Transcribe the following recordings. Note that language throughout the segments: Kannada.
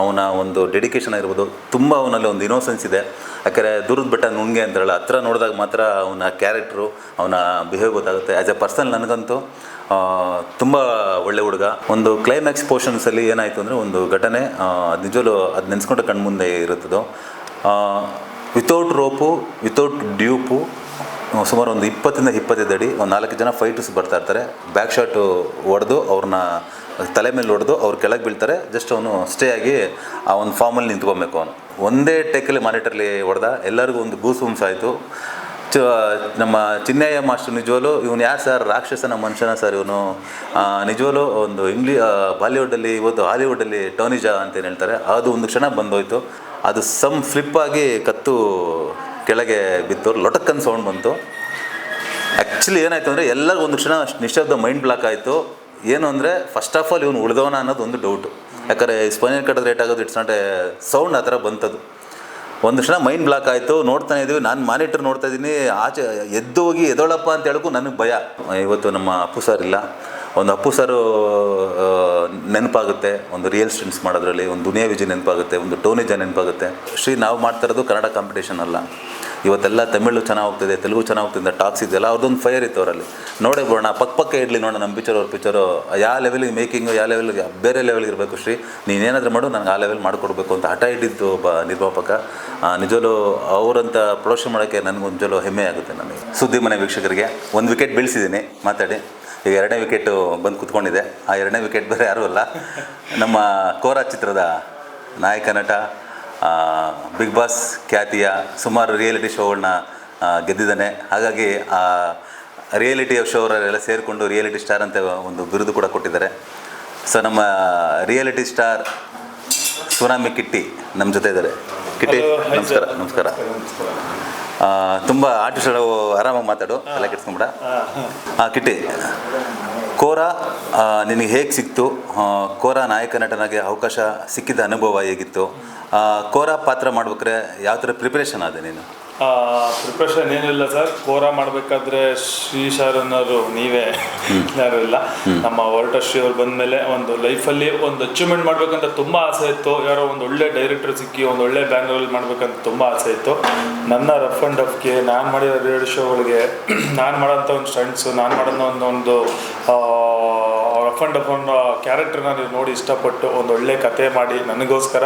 ಅವನ ಒಂದು ಡೆಡಿಕೇಶನ್ ಆಗಿರ್ಬೋದು, ತುಂಬ ಅವನಲ್ಲಿ ಒಂದು ಇನೋಸೆನ್ಸ್ ಇದೆ. ಯಾಕಂದರೆ ದೂರದ ಬೆಟ್ಟ ನುಣ್ಗೆ ಅಂತಾರಲ್ಲ, ಹತ್ರ ನೋಡಿದಾಗ ಮಾತ್ರ ಅವನ ಕ್ಯಾರೆಕ್ಟ್ರು, ಅವನ ಬಿಹೇವ್ ಗೊತ್ತಾಗುತ್ತೆ. ಆ್ಯಸ್ ಎ ಪರ್ಸನ್ ನನಗಂತೂ ತುಂಬ ಒಳ್ಳೆ ಹುಡುಗ. ಒಂದು ಕ್ಲೈಮ್ಯಾಕ್ಸ್ ಪೋರ್ಷನ್ಸಲ್ಲಿ ಏನಾಯಿತು ಅಂದರೆ, ಒಂದು ಘಟನೆ ಅದು ನಿಜವೂ ಅದು ನೆನೆಸ್ಕೊಂಡ್ರೆ ಕಣ್ಮುಂದೆ ಇರುತ್ತದೋ. ವಿತೌಟ್ ರೋಪು, ವಿತೌಟ್ ಡ್ಯೂಪು, ಸುಮಾರು ಒಂದು 20-25 ಅಡಿ ಒಂದು 4 ಜನ ಫೈಟರ್ಸ್ ಬರ್ತಾಯಿರ್ತಾರೆ. ಬ್ಯಾಕ್ ಶಾಟು ಹೊಡೆದು ಅವ್ರನ್ನ ತಲೆ ಮೇಲೆ ಹೊಡೆದು ಅವ್ರು ಕೆಳಗೆ ಬೀಳ್ತಾರೆ. ಜಸ್ಟ್ ಅವನು ಸ್ಟೇ ಆಗಿ ಆ ಒಂದು ಫಾರ್ಮಲ್ಲಿ ನಿಂತ್ಕೊಬೇಕು. ಅವನು ಒಂದೇ ಟೇಕಲ್ಲಿ ಮಾನಿಟರ್ಲಿ ಹೊಡೆದ. ಎಲ್ಲರಿಗೂ ಒಂದು ಗೂಸ್ ಬಂಪ್ಸ್ ಆಯಿತು. ನಮ್ಮ ಚಿನ್ನಯ್ಯ ಮಾಸ್ಟರ್ ನಿಜವಲ್ಲೂ ಇವನು ಯಾರು ಸರ್, ರಾಕ್ಷಸನ ಮನುಷ್ಯನ ಸರ್ ಇವನು, ನಿಜವಲ್ಲೂ ಒಂದು ಬಾಲಿವುಡ್ಡಲ್ಲಿ ಇವತ್ತು ಹಾಲಿವುಡ್ಡಲ್ಲಿ ಟೋನಿಜಾ ಅಂತೇನು ಹೇಳ್ತಾರೆ, ಅದು ಒಂದು ಕ್ಷಣ ಬಂದೋಯ್ತು. ಅದು ಫ್ಲಿಪ್ಪಾಗಿ ಕತ್ತು ಕೆಳಗೆ ಬಿತ್ತು, ಲೊಟಕ್ಕನ್ ಸೌಂಡ್ ಬಂತು. ಆ್ಯಕ್ಚುಲಿ ಏನಾಯಿತು ಅಂದರೆ ಎಲ್ಲರಿಗೂ ಒಂದು ಕ್ಷಣ ನಿಶ್ಶಬ್ದ ಮೈಂಡ್ ಬ್ಲಾಕ್ ಆಯಿತು. ಏನು ಅಂದರೆ, ಫಸ್ಟ್ ಆಫ್ ಆಲ್ ಇವನು ಉಳಿದವನ ಅನ್ನೋದು ಒಂದು ಡೌಟು. ಯಾಕಂದರೆ ಸ್ಪೈನಲ್ ಕಾರ್ಡ್ ರೇಟ್ ಆಗೋದು ಇಟ್ಸ್ ನಾಟ್ ಎ ಸೌಂಡ್, ಆ ಥರ ಬಂತದ್ದು. ಒಂದು ಕ್ಷಣ ಮೈಂಡ್ ಬ್ಲಾಕ್ ಆಯಿತು. ನೋಡ್ತಾನೆ ಇದ್ದೀವಿ, ನಾನು ಮಾನಿಟರ್ ನೋಡ್ತಾ ಇದ್ದೀನಿ. ಆಚೆ ಎದ್ದು ಹೋಗಿ ಎದೋಳಪ್ಪ ಅಂತ ಹೇಳೋಕ್ಕೂ ನನಗೆ ಭಯ. ಇವತ್ತು ನಮ್ಮ ಅಪ್ಪು ಸರ್ ಇಲ್ಲ. ಒಂದು ಅಪ್ಪು ಸರು ನೆನಪಾಗುತ್ತೆ, ಒಂದು ರಿಯಲ್ ಸ್ಟೆಂಟ್ಸ್ ಮಾಡೋದ್ರಲ್ಲಿ ಒಂದು ದುನಿಯಾ ವಿಜಯ್ ನೆನಪಾಗುತ್ತೆ, ಒಂದು ಟೋನಿಜಾ ನೆನಪಾಗುತ್ತೆ. ನಾವು ಮಾಡ್ತಾ ಇರೋದು ಕನ್ನಡ ಕಾಂಪಿಟೇಷನ್ ಅಲ್ಲ. ಇವತ್ತೆಲ್ಲ ತಮಿಳು ಚೆನ್ನಾಗಿ ಹೋಗ್ತಿದೆ, ತೆಲುಗು ಚೆನ್ನಾಗಿ ಹೋಗ್ತಿದೆ, ಟಾಕ್ಸ್ ಇದೆಯಲ್ಲ, ಅವ್ರದ್ದೊಂದು ಫೈರ್ ಇತ್ತು ಅವರಲ್ಲಿ. ನೋಡೇ ಬಿಡೋಣ, ಪಕ್ಕ ಇಡಲಿ ನೋಡೋಣ ನಮ್ಮ ಪಿಕ್ಚರ್, ಅವ್ರ ಪಿಕ್ಚರು ಯಾವ ಲೆವೆಲಿಗೆ ಮೇಕಿಂಗು, ಯಾವ ಲೆವೆಲ್ಗೆ ಬೇರೆ ಲೆವೆಲ್ಗೆ ಇರಬೇಕು. ನೀನೇನಾದರೂ ಮಾಡು, ನನಗೆ ಆ ಲೆವೆಲ್ ಮಾಡಿಕೊಡ್ಬೇಕು ಅಂತ ಹಠ ಇಟ್ಟಿದ್ದು ಒಬ್ಬ ನಿರ್ಮಾಪಕ. ನಿಜವೂ ಅವರಂತ ಪ್ರೊಡಕ್ಷನ್ ಮಾಡೋಕ್ಕೆ ನನಗೊಂದು ನಿಜವೂ ಹೆಮ್ಮೆ ಆಗುತ್ತೆ. ನನಗೆ ಸುದ್ದಿ ಮನೆ ವೀಕ್ಷಕರಿಗೆ 1 ವಿಕೆಟ್ ಬೀಳಿಸಿದ್ದೀನಿ ಮಾತಾಡಿ. ಈಗ 2ನೇ ವಿಕೆಟು ಬಂದು ಕೂತ್ಕೊಂಡಿದೆ. ಆ 2ನೇ ವಿಕೆಟ್ ಬೇರೆ ಯಾರೂ ಅಲ್ಲ, ನಮ್ಮ ಕೋರಾ ಚಿತ್ರದ ನಾಯಕ ನಟ, ಬಿಗ್ ಬಾಸ್ ಖ್ಯಾತಿಯ ಸುಮಾರು ರಿಯಾಲಿಟಿ ಶೋಗಳನ್ನ ಗೆದ್ದಿದ್ದಾನೆ. ಹಾಗಾಗಿ ಆ ರಿಯಾಲಿಟಿ ಶೋ ಅವರೆಲ್ಲ ಸೇರಿಕೊಂಡು ರಿಯಾಲಿಟಿ ಸ್ಟಾರ್ ಅಂತ ಒಂದು ಬಿರುದು ಕೂಡ ಕೊಟ್ಟಿದ್ದಾರೆ. ಸೊ ನಮ್ಮ ರಿಯಾಲಿಟಿ ಸ್ಟಾರ್ ಸುನಾಮಿ ಕಿಟ್ಟಿ ನಮ್ಮ ಜೊತೆ ಇದ್ದಾರೆ. ಕಿಟ್ಟಿ ನಮಸ್ಕಾರ. ನಮಸ್ಕಾರ. ತುಂಬ ಆರ್ಟಿಸ್ಟ್ಗಳು ಆರಾಮಾಗಿ ಮಾತಾಡು, ಎಲ್ಲ ಕೆಡ್ಸ್ಕೊಂಬಿಡ. ಕಿಟ್ಟಿ, ಕೋರಾ ನಿನಗೆ ಹೇಗೆ ಸಿಕ್ತು? ಕೋರಾ ನಾಯಕ ನಟನಾಗಿ ಅವಕಾಶ ಸಿಕ್ಕಿದ ಅನುಭವ ಹೇಗಿತ್ತು? ಕೋರಾ ಪಾತ್ರ ಮಾಡ್ಬೇಕಾದ್ರೆ ಯಾವ ಥರ ಪ್ರಿಪ್ರೇಷನ್ ಆದೆ ನೀನು? ಪ್ರಿಪ್ರೇಷನ್ ಏನಿಲ್ಲ ಸರ್. ಕೋರಾ ಮಾಡಬೇಕಾದ್ರೆ ಶ್ರೀ ಶಾರನವರು ನೀವೇ, ಯಾರು ಇಲ್ಲ. ನಮ್ಮ ಶ್ರೀ ಅವ್ರು ಬಂದಮೇಲೆ ಒಂದು ಲೈಫಲ್ಲಿ ಒಂದು ಅಚೀವ್ಮೆಂಟ್ ಮಾಡ್ಬೇಕಂತ ತುಂಬ ಆಸೆ ಇತ್ತು. ಯಾರೋ ಒಂದು ಒಳ್ಳೆ ಡೈರೆಕ್ಟರ್ ಸಿಕ್ಕಿ ಒಂದು ಒಳ್ಳೆ ಬ್ಯಾನರಲ್ಲಿ ಮಾಡ್ಬೇಕಂತ ತುಂಬ ಆಸೆ ಇತ್ತು. ನನ್ನ ರಫ್ ಆ್ಯಂಡ್ ಟಫ್ಗೆ, ನಾನು ಮಾಡಿರೋ ರಿಯಾಲಿಟಿ ಶೋಗಳಿಗೆ, ನಾನು ಮಾಡೋಂಥ ಒಂದು ಸ್ಟಂಟ್ಸು, ನಾನು ಮಾಡೋಂಥ ಒಂದು ರಫ್ ಆ್ಯಂಡ್ ಟಫ್ ಒಂದು ಕ್ಯಾರೆಕ್ಟರ್ನ ನೀವು ನೋಡಿ ಇಷ್ಟಪಟ್ಟು ಒಂದು ಒಳ್ಳೆ ಕತೆ ಮಾಡಿ ನನಗೋಸ್ಕರ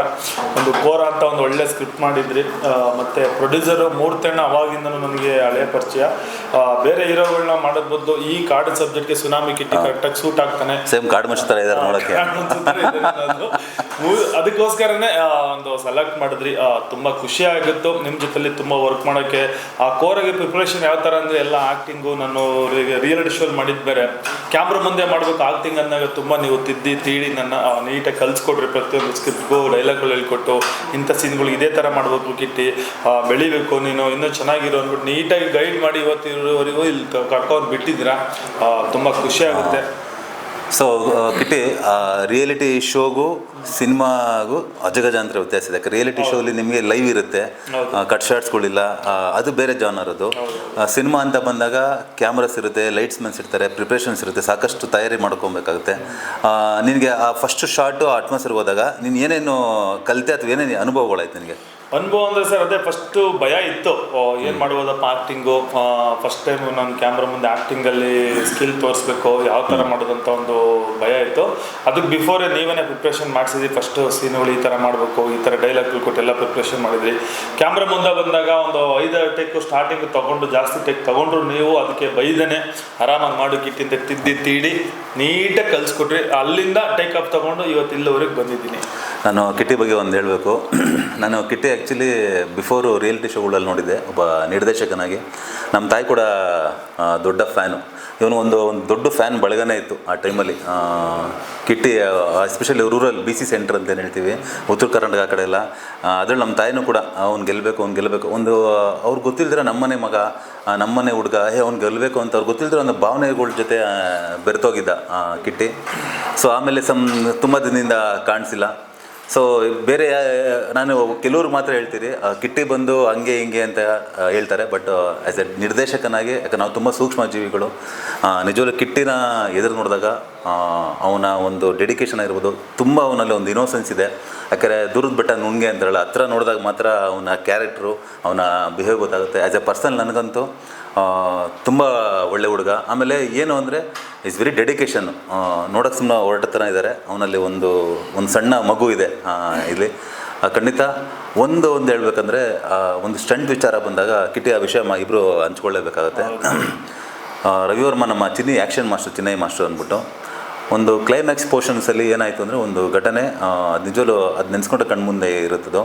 ಒಂದು ಕೋರಾ ಅಂತ ಒಂದು ಒಳ್ಳೆ ಸ್ಕ್ರಿಪ್ಟ್ ಮಾಡಿದ್ರಿ. ಮತ್ತು ಪ್ರೊಡ್ಯೂಸರು ಮೂರ್ತಣ್ಣ ಅವಾಗಿಂದನೂ ನನಗೆ ಹಳೆಯ ಪರಿಚಯ. ಬೇರೆ ಹೀರೋಗಳನ್ನ ಮಾಡೋದ್ ಬದಲು ಈ ಕಾರ್ಡ್ ಸಬ್ಜೆಕ್ಟ್ಗೆ ಸುನಾಮಿ ಕಿಟ್ಟಿ ಕರೆಕ್ಟಾಗಿ ಸೂಟ್ ಆಗ್ತಾನೆ. ಸೇಮ್ ಕಾರ್ಡ್ ಮಚ್ತಾರೆ ನೋಡೋಕ್ಕೆ. ಅದಕ್ಕೋಸ್ಕರನೇ ಒಂದು ಸೆಲೆಕ್ಟ್ ಮಾಡಿದ್ರಿ. ತುಂಬ ಖುಷಿ ಆಗಿತ್ತು ನಿಮ್ಮ ಜೊತೆಲಿ ತುಂಬ ವರ್ಕ್ ಮಾಡೋಕ್ಕೆ. ಆ ಕೋರಾಗೆ ಪ್ರಿಪ್ರೇಷನ್ ಯಾವ ಥರ ಅಂದರೆ, ಎಲ್ಲ ಆ್ಯಕ್ಟಿಂಗು ನಾನು ರಿಯಾಲಿಟಿ ಶೋಲ್ ಮಾಡಿದ್ದು ಬೇರೆ, ಕ್ಯಾಮ್ರಾ ಮುಂದೆ ಮಾಡಬೇಕು ಆ್ಯಕ್ಟಿಂಗ್ ಅಂದಾಗ ತುಂಬ ನೀವು ತೀಡಿ ನನ್ನ ನೀಟಾಗಿ ಕಲಿಸ್ಕೊಡ್ರಿ. ಪ್ರತಿಯೊಂದು ಸ್ಕ್ರಿಪ್ಟ್ಗೂ ಡೈಲಾಗ್ಗಳು ಹೇಳ್ಕೊಟ್ಟು, ಇಂಥ ಸೀನ್ಗಳು ಇದೇ ಥರ ಮಾಡಬೇಕು ಕಿಟ್ಟಿ, ಬೆಳಿಬೇಕು ನೀನು, ಇನ್ನೂ ಚೆನ್ನಾಗಿರೋ ಅಂದ್ಬಿಟ್ಟು ನೀಟಾಗಿ ಗೈಡ್ ಮಾಡಿ ಇವತ್ತಿರೋವರೆಗೂ ಇಲ್ಲಿ ಕರ್ಕೊಂಡು ಬಿಟ್ಟಿದ್ದೀರಾ. ತುಂಬ ಖುಷಿ ಆಗುತ್ತೆ. ಸೊ ಕಿಟ್ಟಿ, ರಿಯಾಲಿಟಿ ಶೋಗೂ ಸಿನಿಮಾಗೂ ಅಜಗಜಾಂತರ ವ್ಯತ್ಯಾಸ ಇದೆ. ಯಾಕೆ ರಿಯಾಲಿಟಿ ಶೋಲಿ ನಿಮಗೆ ಲೈವ್ ಇರುತ್ತೆ, ಕಟ್ ಶಾರ್ಟ್ಸ್ಗಳಿಲ್ಲ, ಅದು ಬೇರೆ ಜಾನರ್. ಅದು ಸಿನಿಮಾ ಅಂತ ಬಂದಾಗ ಕ್ಯಾಮ್ರಾಸ್ ಇರುತ್ತೆ, ಲೈಟ್ಸ್ ಮೆನ್ಸ್ ಇರ್ತಾರೆ, ಪ್ರಿಪ್ರೇಷನ್ಸ್ ಇರುತ್ತೆ, ಸಾಕಷ್ಟು ತಯಾರಿ ಮಾಡ್ಕೊಬೇಕಾಗುತ್ತೆ. ನಿನಗೆ ಆ ಫಸ್ಟ್ ಶಾರ್ಟು ಆ ಅಟ್ಮಾಸ್ಫಿಯರ್ ಹೋದಾಗ ನೀನು ಏನೇನು ಕಲಿತೆ ಅಥವಾ ಏನೇನು ಅನುಭವಗಳಾಯ್ತು ನಿನಗೆ? ಅನುಭವ ಅಂದರೆ ಸರ್, ಅದೇ ಫಸ್ಟು ಭಯ ಇತ್ತು. ಏನು ಮಾಡ್ಬೋದಪ್ಪ ಆ್ಯಕ್ಟಿಂಗು, ಫಸ್ಟ್ ಟೈಮು ನಾನು ಕ್ಯಾಮ್ರಾ ಮುಂದೆ ಆ್ಯಕ್ಟಿಂಗಲ್ಲಿ ಸ್ಕಿಲ್ ತೋರಿಸ್ಬೇಕು, ಯಾವ ಥರ ಮಾಡೋದಂತ ಒಂದು ಭಯ ಇತ್ತು. ಅದಕ್ಕೆ ಬಿಫೋರೇ ನೀವೇ ಪ್ರಿಪ್ರೇಷನ್ ಮಾಡಿಸಿದ್ರಿ. ಫಸ್ಟು ಸೀನುಗಳು ಈ ಥರ ಮಾಡಬೇಕು, ಈ ಥರ ಡೈಲಾಗ್ಗಳು ಕೊಟ್ಟು ಎಲ್ಲ ಪ್ರಿಪ್ರೇಷನ್ ಮಾಡಿದ್ರಿ. ಕ್ಯಾಮ್ರಾ ಮುಂದೆ ಬಂದಾಗ ಒಂದು 5 ಟೇಕು ಸ್ಟಾರ್ಟಿಂಗ್ ತೊಗೊಂಡು, ಜಾಸ್ತಿ ಟೇಕ್ ತೊಗೊಂಡ್ರು ನೀವು ಅದಕ್ಕೆ ಬೈದೇನೆ ಆರಾಮಾಗಿ ಮಾಡು ಕಿಟ್ಟಿಂತ ತೀಡಿ ನೀಟಾಗಿ ಕಲಿಸ್ಕೊಟ್ರಿ. ಅಲ್ಲಿಂದ ಟೇಕ್ ಅಪ್ ತೊಗೊಂಡು ಇವತ್ತು ಇಲ್ಲಿವರೆಗೆ ಬಂದಿದ್ದೀನಿ. ನಾನು ಕಿಟ್ಟಿ ಬಗ್ಗೆ ಒಂದು ಹೇಳಬೇಕು. ನಾನು ಕಿಟ್ಟಿ ಆ್ಯಕ್ಚುಲಿ ಬಿಫೋರು ರಿಯಾಲಿಟಿ ಶೋಗಳಲ್ಲಿ ನೋಡಿದ್ದೆ ಒಬ್ಬ ನಿರ್ದೇಶಕನಾಗಿ. ನಮ್ಮ ತಾಯಿ ಕೂಡ ದೊಡ್ಡ ಫ್ಯಾನು. ಇವನು ಒಂದು ದೊಡ್ಡ ಫ್ಯಾನ್ ಬಳಗನೇ ಇತ್ತು ಆ ಟೈಮಲ್ಲಿ. ಕಿಟ್ಟಿ ಎಸ್ಪೆಷಲಿ ರೂರಲ್ BC ಸೆಂಟರ್ ಅಂತೇನು ಹೇಳ್ತೀವಿ, ಉತ್ತರ ಕರ್ನಾಟಕ ಆ ಕಡೆ ಎಲ್ಲ, ಅದ್ರಲ್ಲಿ ನಮ್ಮ ತಾಯಿನೂ ಕೂಡ ಅವ್ನು ಗೆಲ್ಲಬೇಕು ಒಂದು ಅವ್ರು ಗೊತ್ತಿಲ್ದಿರ ನಮ್ಮನೆ ಮಗ, ನಮ್ಮನೆ ಹುಡುಗ, ಅವ್ನು ಗೆಲ್ಲಬೇಕು ಅಂತ ಅವ್ರು ಗೊತ್ತಿಲ್ದಿರ ಒಂದು ಭಾವನೆಗಳ ಜೊತೆ ಬೆರೆತೋಗಿದ್ದ ಕಿಟ್ಟಿ. ಸೊ ಆಮೇಲೆ ತುಂಬ ದಿನದಿಂದ ಕಾಣಿಸಿಲ್ಲ. ಸೊ ಬೇರೆ ನಾನು ಕೆಲವ್ರು ಮಾತ್ರ ಹೇಳ್ತೀರಿ ಕಿಟ್ಟಿ ಬಂದು ಹಂಗೆ ಹಿಂಗೆ ಅಂತ ಹೇಳ್ತಾರೆ. ಬಟ್ ಆ್ಯಸ್ ಎ ನಿರ್ದೇಶಕನಾಗಿ, ಯಾಕಂದ್ರೆ ನಾವು ತುಂಬ ಸೂಕ್ಷ್ಮ ಜೀವಿಗಳು, ನಿಜವಾಗ್ಲೂ ಕಿಟ್ಟಿನ ಎದುರು ನೋಡಿದಾಗ ಅವನ ಒಂದು ಡೆಡಿಕೇಶನ್ ಆಗಿರ್ಬೋದು, ತುಂಬ ಅವನಲ್ಲಿ ಒಂದು ಇನೋಸೆನ್ಸ್ ಇದೆ. ಯಾಕಂದರೆ ದೂರದ ಬೆಟ್ಟ ನುಣ್ಗೆ ಅಂತಾರಲ್ಲ, ಹತ್ರ ನೋಡಿದಾಗ ಮಾತ್ರ ಅವನ ಕ್ಯಾರೆಕ್ಟ್ರು, ಅವನ ಬಿಹೇವ್ ಗೊತ್ತಾಗುತ್ತೆ. ಆ್ಯಸ್ ಎ ಪರ್ಸನ್ ನನಗಂತೂ ತುಂಬ ಒಳ್ಳೆ ಹುಡುಗ. ಆಮೇಲೆ ಏನು ಅಂದರೆ ಇಸ್ ವೆರಿ ಡೆಡಿಕೇಶನ್. ನೋಡೋಕ್ಕೆ ಸುಮ್ಮನೆ ಹೊರಟತನ ಇದ್ದಾರೆ, ಅವನಲ್ಲಿ ಒಂದು ಸಣ್ಣ ಮಗು ಇದೆ ಇಲ್ಲಿ. ಖಂಡಿತ ಒಂದು ಹೇಳ್ಬೇಕಂದ್ರೆ ಒಂದು ಸ್ಟಂಟ್ ವಿಚಾರ ಬಂದಾಗ ಕಿಟ್ಟಿ ಆ ವಿಷಯ ಇಬ್ಬರು ಹಂಚ್ಕೊಳ್ಳೇಬೇಕಾಗತ್ತೆ. ರವಿವರ್ಮ ನಮ್ಮ ಆ್ಯಕ್ಷನ್ ಮಾಸ್ಟರ್, ಚಿನ್ನೈ ಮಾಸ್ಟರ್ ಅಂದ್ಬಿಟ್ಟು ಒಂದು ಕ್ಲೈಮ್ಯಾಕ್ಸ್ ಪೋರ್ಷನ್ಸಲ್ಲಿ ಏನಾಯಿತು ಅಂದರೆ ಒಂದು ಘಟನೆ ನಿಜವಲ್ಲೂ ಅದು ನೆನೆಸ್ಕೊಂಡ್ರೆ ಕಣ್ಮುಂದೆ ಇರುತ್ತದೋ.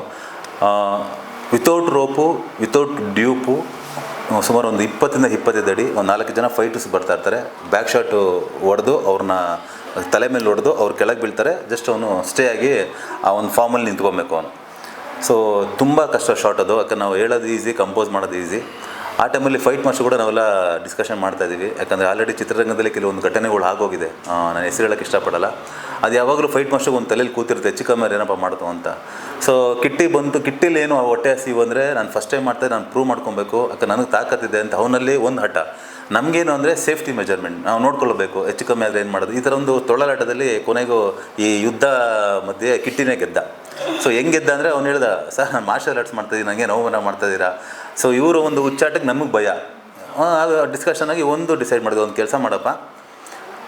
ವಿತೌಟ್ ರೋಪು, ವಿತೌಟ್ ಡ್ಯೂಪು, ಸುಮಾರು ಒಂದು 20-25 ಅಡಿ ಒಂದು 4 ಜನ ಫೈಟರ್ಸ್ ಬರ್ತಾ ಇರ್ತಾರೆ. ಬ್ಯಾಕ್ ಶಾಟು ಹೊಡೆದು ಅವ್ರನ್ನ ತಲೆ ಮೇಲೆ ಹೊಡೆದು ಅವ್ರು ಕೆಳಗೆ ಬೀಳ್ತಾರೆ. ಜಸ್ಟ್ ಅವನು ಸ್ಟೇ ಆಗಿ ಆ ಒಂದು ಫಾರ್ಮಲ್ಲಿ ನಿಂತ್ಕೊಬೇಕು ಅವನು. ಸೊ ತುಂಬ ಕಷ್ಟ ಶಾಟ್ ಅದು, ಯಾಕಂದ್ರೆ ನಾವು ಹೇಳೋದು ಈಸಿ, ಕಂಪೋಸ್ ಮಾಡೋದು ಈಸಿ. ಆ ಟೈಮಲ್ಲಿ ಫೈಟ್ ಮಾಸ್ಟರ್ ಕೂಡ ನಾವೆಲ್ಲ ಡಿಸ್ಕಷನ್ ಮಾಡ್ತಾಯಿದ್ದೀವಿ. ಯಾಕಂದರೆ ಆಲ್ರೆಡಿ ಚಿತ್ರರಂಗದಲ್ಲಿ ಕೆಲವೊಂದು ಘಟನೆಗಳು ಆಗೋಗಿದೆ, ನಾನು ಹೆಸರು ಹೇಳೋಕ್ಕೆ ಇಷ್ಟಪಡಲ್ಲ. ಅದು ಯಾವಾಗಲೂ ಫೈಟ್ ಮಾಸ್ಟರ್ಗೆ ಒಂದು ತಲೆಯಲ್ಲಿ ಕೂತಿರುತ್ತೆ, ಚಿಕ್ಕಮ್ಮರು ಏನಪ್ಪ ಮಾಡ್ತು ಅಂತ. ಸೊ ಕಿಟ್ಟಿಲಿ ಏನು ಹೊಟ್ಟೆ ಹಸಿವು ಅಂದರೆ, ನಾನು ಫಸ್ಟ್ ಟೈಮ್ ಮಾಡ್ತಾ ನಾನು ಪ್ರೂವ್ ಮಾಡ್ಕೊಬೇಕು, ಯಾಕಂದ್ರೆ ನನಗೆ ತಾಕತ್ತಿದೆ ಅಂತ ಅವನಲ್ಲಿ ಒಂದು ಹಠ. ನಮಗೇನು ಅಂದರೆ ಸೇಫ್ಟಿ ಮೆಜರ್ಮೆಂಟ್ ನಾವು ನೋಡ್ಕೊಳ್ಬೇಕು, ಹೆಚ್ಚು ಕಮ್ಮಿ ಆದರೆ ಏನು ಮಾಡೋದು. ಈ ಥರ ಒಂದು ತೊಳಲಾಟದಲ್ಲಿ ಕೊನೆಗೂ ಈ ಯುದ್ಧ ಮಧ್ಯೆ ಕಿಟ್ಟಿನೇ ಗೆದ್ದ. ಸೊ ಹೆಂಗೆ ಗೆದ್ದ ಅಂದರೆ ಅವ್ನು ಹೇಳ್ದ, ಸರ್ ನಾನು ಮಾರ್ಷಲ್ ಆರ್ಟ್ಸ್ ಮಾಡ್ತಾಯಿದ್ದೀನಿ, ನನಗೆ ನೋವನ್ನು ಮಾಡ್ತಾಯಿದ್ದೀರಾ. ಸೊ ಇವರು ಒಂದು ಹುಚ್ಚಾಟಕ್ಕೆ ನಮಗೆ ಭಯ. ಅದು ಡಿಸ್ಕಷನ್ ಆಗಿ ಒಂದು ಡಿಸೈಡ್ ಮಾಡಿದೆ, ಒಂದು ಕೆಲಸ ಮಾಡಪ್ಪ,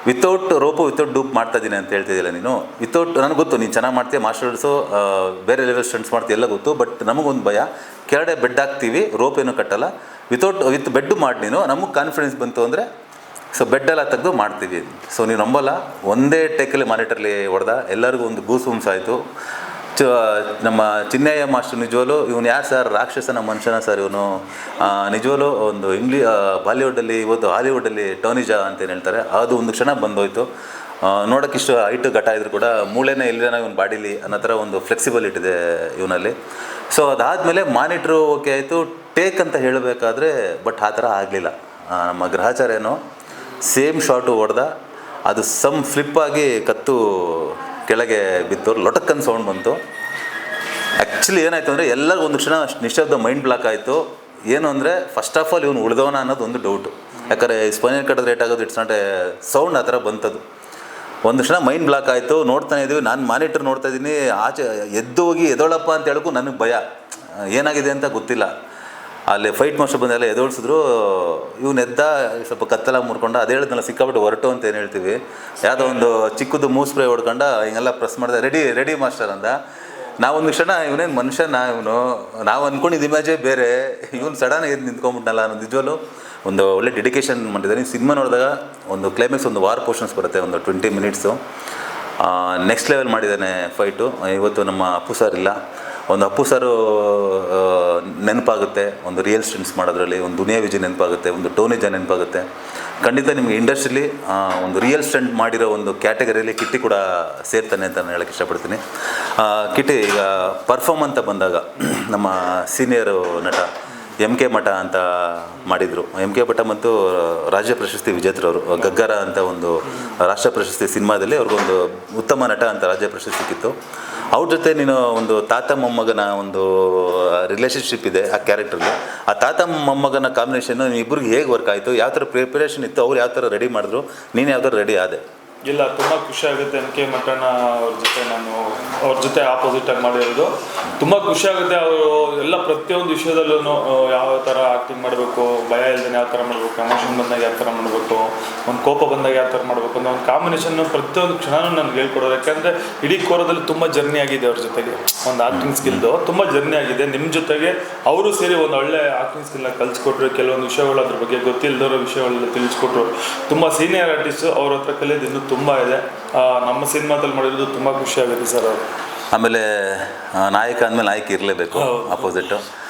ವಿತೌಟ್ ರೋಪು ವಿತೌಟ್ ಡೂಪ್ ಮಾಡ್ತಾಯಿದ್ದೀನಿ ಅಂತ ಹೇಳ್ತಿದ್ದಿಲ್ಲ ನೀನು. ವಿತೌಟ್ ನನಗೆ ಗೊತ್ತು ನೀನು ಚೆನ್ನಾಗಿ ಮಾಡ್ತೀಯ, ಮಾರ್ಷಲ್ ಆರ್ಟ್ಸು ಬೇರೆ ಲೆವೆಲ್ ಸ್ಟಂಟ್ಸ್ ಮಾಡ್ತೀಯ, ಎಲ್ಲ ಗೊತ್ತು. ಬಟ್ ನಮಗೊಂದು ಭಯ, ಕೆಳಗಡೆ ಬೆಡ್ ಹಾಕ್ತೀವಿ, ರೋಪ್ ಏನೂ ಕಟ್ಟಲ್ಲ, ವಿತ್ ಬೆಡ್ಡು ಮಾಡಿ ನೀನು, ನಮಗೆ ಕಾನ್ಫಿಡೆನ್ಸ್ ಬಂತು ಅಂದರೆ ಸೊ ಬೆಡ್ಡೆಲ್ಲ ತೆಗೆದು ಮಾಡ್ತೀವಿ. ಸೊ ನೀವು ನಂಬಲ್ಲ, ಒಂದೇ ಟೇಕಲ್ಲಿ ಮಾನಿಟರ್ಲಿ ಹೊಡೆದ, ಎಲ್ಲರಿಗೂ ಒಂದು ಗೂಸ್ ಹುಮ್ಸ್ ಆಯಿತು. ನಮ್ಮ ಚಿನ್ನಯ್ಯ ಮಾಸ್ಟರ್ ನಿಜವಲ್ಲೂ ಇವನು ಯಾರು ಸರ್, ರಾಕ್ಷಸನ ಮನುಷ್ಯನ ಸರ್ ಇವನು, ನಿಜವಲ್ಲೂ ಒಂದು ಬಾಲಿವುಡ್ಡಲ್ಲಿ ಇವತ್ತು ಹಾಲಿವುಡ್ಡಲ್ಲಿ ಟೋನಿಜಾ ಅಂತೇನು ಹೇಳ್ತಾರೆ, ಅದು ಒಂದು ಕ್ಷಣ ಬಂದೋಯ್ತು. ನೋಡೋಕ್ಕಿಷ್ಟು ಹೈಟು ಘಟ ಇದ್ರು ಕೂಡ ಮೂಳೆನೇ ಇಲ್ಲದೇನೋ ಇವನು ಬಾಡೀಲಿ ಅನ್ನೋ ಥರ ಒಂದು ಫ್ಲೆಕ್ಸಿಬಿಲಿಟಿ ಇದೆ ಇವನಲ್ಲಿ. ಸೊ ಅದಾದಮೇಲೆ ಮಾನಿಟ್ರು ಓಕೆ ಆಯಿತು, ಟೇಕ್ ಅಂತ ಹೇಳಬೇಕಾದ್ರೆ ಬಟ್ ಆ ಥರ ಆಗಲಿಲ್ಲ. ನಮ್ಮ ಗ್ರಹಚಾರ್ಯನೋ ಸೇಮ್ ಶಾಟು ಹೊಡೆದ, ಅದು ಫ್ಲಿಪ್ಪಾಗಿ ಕತ್ತು ಕೆಳಗೆ ಬಿತ್ತು, ಲೊಟಕ್ಕನ್ ಸೌಂಡ್ ಬಂತು. ಆ್ಯಕ್ಚುಲಿ ಏನಾಯಿತು ಅಂದರೆ ಎಲ್ಲರಿಗೂ ಒಂದು ಕ್ಷಣ ನಿಶ್ಶಬ್ದ ಮೈಂಡ್ ಬ್ಲಾಕ್ ಆಯಿತು. ಏನು ಅಂದರೆ ಫಸ್ಟ್ ಆಫ್ ಆಲ್ ಇವನು ಉಳಿದವನ ಅನ್ನೋದು ಒಂದು ಡೌಟು. ಯಾಕಂದರೆ ಸ್ಪೈನಲ್ ಕಾರ್ಡ್ ರೇಟ್ ಆಗೋದು ಇಟ್ಸ್ ನಾಟ್ ಎ ಸೌಂಡ್, ಆ ಥರ ಬಂತದ್ದು. ಒಂದು ಕ್ಷಣ ಮೈಂಡ್ ಬ್ಲಾಕ್ ಆಯಿತು. ನೋಡ್ತಾನೆ ಇದ್ದೀವಿ, ನಾನು ಮಾನಿಟರ್ ನೋಡ್ತಾ ಇದ್ದೀನಿ, ಆಚೆ ಎದ್ದು ಹೋಗಿ ಎದೋಳಪ್ಪ ಅಂತ ಹೇಳೋಕ್ಕೂ ನನಗೆ ಭಯ, ಏನಾಗಿದೆ ಅಂತ ಗೊತ್ತಿಲ್ಲ. ಅಲ್ಲಿ ಫೈಟ್ ಮಾಸ್ಟರ್ ಬಂದೆಲ್ಲ ಎದೋಳಿಸಿದ್ರು. ಇವನು ಎದ್ದ, ಸ್ವಲ್ಪ ಕತ್ತೆಲ್ಲ ಮುರ್ಕೊಂಡ, ಅದು ಹೇಳಿದ್ನಲ್ಲ ಸಿಕ್ಕಾಬಿಟ್ಟು ಹೊರಟು ಅಂತ ಏನು ಹೇಳ್ತೀವಿ, ಯಾವುದೋ ಒಂದು ಚಿಕ್ಕದು ಮೂವ್ ಸ್ಪ್ರೇ ಹೊಡ್ಕೊಂಡ ಹಿಂಗೆಲ್ಲ ಪ್ರೆಸ್ ಮಾಡಿದೆ, ರೆಡಿ ಮಾಸ್ಟರ್ ಅಂದ. ನಾವೊಂದು ಕ್ಷಣ ಇವನೇನು ಮನುಷ್ಯನ ಇವನು, ನಾವು ಅಂದ್ಕೊಂಡಿದ್ದು ಇಮೇಜೇ ಬೇರೆ, ಇವನು ಸಡನ್ ಎದ್ದು ನಿಂತ್ಕೊಂಡ್ಬಿಟ್ನಲ್ಲ ಅನ್ನೋ. ನಿಜವಲ್ಲೂ ಒಂದು ಒಳ್ಳೆ ಡೆಡಿಕೇಶನ್ ಮಾಡಿದ್ದಾನೆ. ಸಿನಿಮಾ ನೋಡಿದಾಗ ಒಂದು ಕ್ಲೈಮ್ಯಾಕ್ಸ್, ಒಂದು ವಾರ್ ಪೋರ್ಷನ್ಸ್ ಬರುತ್ತೆ, ಒಂದು 20 ಮಿನಿಟ್ಸು, ನೆಕ್ಸ್ಟ್ ಲೆವೆಲ್ ಮಾಡಿದ್ದಾನೆ ಫೈಟು. ಇವತ್ತು ನಮ್ಮ ಅಪ್ಪು ಸರ್ ಇಲ್ಲ, ಒಂದು ಅಪ್ಪು ಸರು ನೆನಪಾಗುತ್ತೆ, ಒಂದು ರಿಯಲ್ ಸ್ಟಂಟ್ಸ್ ಮಾಡೋದ್ರಲ್ಲಿ ಒಂದು ದುನಿಯಾ ವಿಜಯ್ ನೆನಪಾಗುತ್ತೆ, ಒಂದು ಟೋನಿಜಾ ನೆನಪಾಗುತ್ತೆ. ಖಂಡಿತ ನಿಮಗೆ ಇಂಡಸ್ಟ್ರಿಲಿ ಒಂದು ರಿಯಲ್ ಸ್ಟಂಟ್ ಮಾಡಿರೋ ಒಂದು ಕ್ಯಾಟಗರಿಯಲ್ಲಿ ಕಿಟ್ಟಿ ಕೂಡ ಸೇರ್ತಾನೆ ಅಂತ ನಾನು ಹೇಳೋಕ್ಕೆ ಇಷ್ಟಪಡ್ತೀನಿ. ಕಿಟ್ಟಿ ಈಗ ಪರ್ಫಾರ್ಮ್ ಅಂತ ಬಂದಾಗ ನಮ್ಮ ಸೀನಿಯರು ನಟ MK ಮಠ ಅಂತ ಮಾಡಿದರು. MK ಮಠ ಮತ್ತು ರಾಜ್ಯ ಪ್ರಶಸ್ತಿ ವಿಜೇತರವರು, ಗಗ್ಗರ ಅಂತ ಒಂದು ರಾಷ್ಟ್ರ ಪ್ರಶಸ್ತಿ ಸಿನಿಮಾದಲ್ಲಿ ಅವ್ರಿಗೊಂದು ಉತ್ತಮ ನಟ ಅಂತ ರಾಜ್ಯ ಪ್ರಶಸ್ತಿ ಸಿಕ್ಕಿತ್ತು. ಅವ್ರ ಜೊತೆ ನೀನು ಒಂದು ತಾತ ಮೊಮ್ಮಗನ ಒಂದು ರಿಲೇಷನ್ಶಿಪ್ ಇದೆ ಆ ಕ್ಯಾರೆಕ್ಟ್ರಲ್ಲಿ. ಆ ತಾತ ಮೊಮ್ಮಗನ ಕಾಂಬಿನೇಷನ್ನು ಇಬ್ಬರಿಗೆ ಹೇಗೆ ವರ್ಕ್ ಆಯಿತು, ಯಾವ ಥರ ಪ್ರಿಪರೇಷನ್ ಇತ್ತು, ಅವ್ರು ಯಾವ ಥರ ರೆಡಿ ಮಾಡಿದ್ರು, ನೀನು ಯಾವ ಥರ ರೆಡಿ ಆದೆ? ಇಲ್ಲ, ತುಂಬ ಖುಷಿ ಆಗುತ್ತೆ. MK ಮಠನ ಅವ್ರ ಜೊತೆ ಆಪೋಸಿಟಾಗಿ ಮಾಡಿರೋದು ತುಂಬ ಖುಷಿ ಆಗುತ್ತೆ. ಅವರು ಎಲ್ಲ ಪ್ರತಿಯೊಂದು ವಿಷಯದಲ್ಲೂ ಯಾವ ಥರ ಆ್ಯಕ್ಟಿಂಗ್ ಮಾಡಬೇಕು, ಭಯ ಇಲ್ಲದೆ ಯಾವ ಥರ ಮಾಡಬೇಕು, ಎಮೋಷನ್ ಬಂದಾಗ ಯಾವ ಥರ ಮಾಡಬೇಕು, ಒಂದು ಕೋಪ ಬಂದಾಗ ಯಾವ ಥರ ಮಾಡಬೇಕು ಅನ್ನೋ ಒಂದು ಕಾಂಬಿನೇಷನ್ನು ಪ್ರತಿಯೊಂದು ಕ್ಷಣನೂ ನನಗೆ ಹೇಳ್ಕೊಡೋದು. ಯಾಕಂದರೆ ಇಡೀ ಕೋರದಲ್ಲಿ ತುಂಬ ಜರ್ನಿ ಆಗಿದೆ ಅವ್ರ ಜೊತೆಗೆ, ಒಂದು ಆ್ಯಕ್ಟಿಂಗ್ ಸ್ಕಿಲ್ದು ತುಂಬ ಜರ್ನಿ ಆಗಿದೆ. ನಿಮ್ಮ ಜೊತೆಗೆ ಅವರು ಸೇರಿ ಒಂದು ಒಳ್ಳೆ ಆ್ಯಕ್ಟಿಂಗ್ ಸ್ಕಿಲ್ನ ಕಲಿಸ್ಕೊಟ್ರು, ಕೆಲವೊಂದು ವಿಷಯಗಳು ಅದ್ರ ಬಗ್ಗೆ ಗೊತ್ತಿಲ್ಲದಿರೋ ವಿಷಯಗಳೆಲ್ಲ ತಿಳಿಸ್ಕೊಟ್ರು. ತುಂಬ ಸೀನಿಯರ್ ಆರ್ಟಿಸ್ಟು, ಅವ್ರ ಹತ್ರ ಕಲಿಯೋದು ಇನ್ನೂ ತುಂಬ ಇದೆ. ನಮ್ಮ ಸಿನಿಮಾದಲ್ಲಿ ಮಾಡಿರೋದು ತುಂಬ ಖುಷಿ ಆಗುತ್ತೆ ಸರ್ ಅವರು. ಆಮೇಲೆ ನಾಯಕ ಅಂದಮೇಲೆ ನಾಯಕಿ ಇರಲೇಬೇಕು, ಅಪೋಸಿಟ್ಟು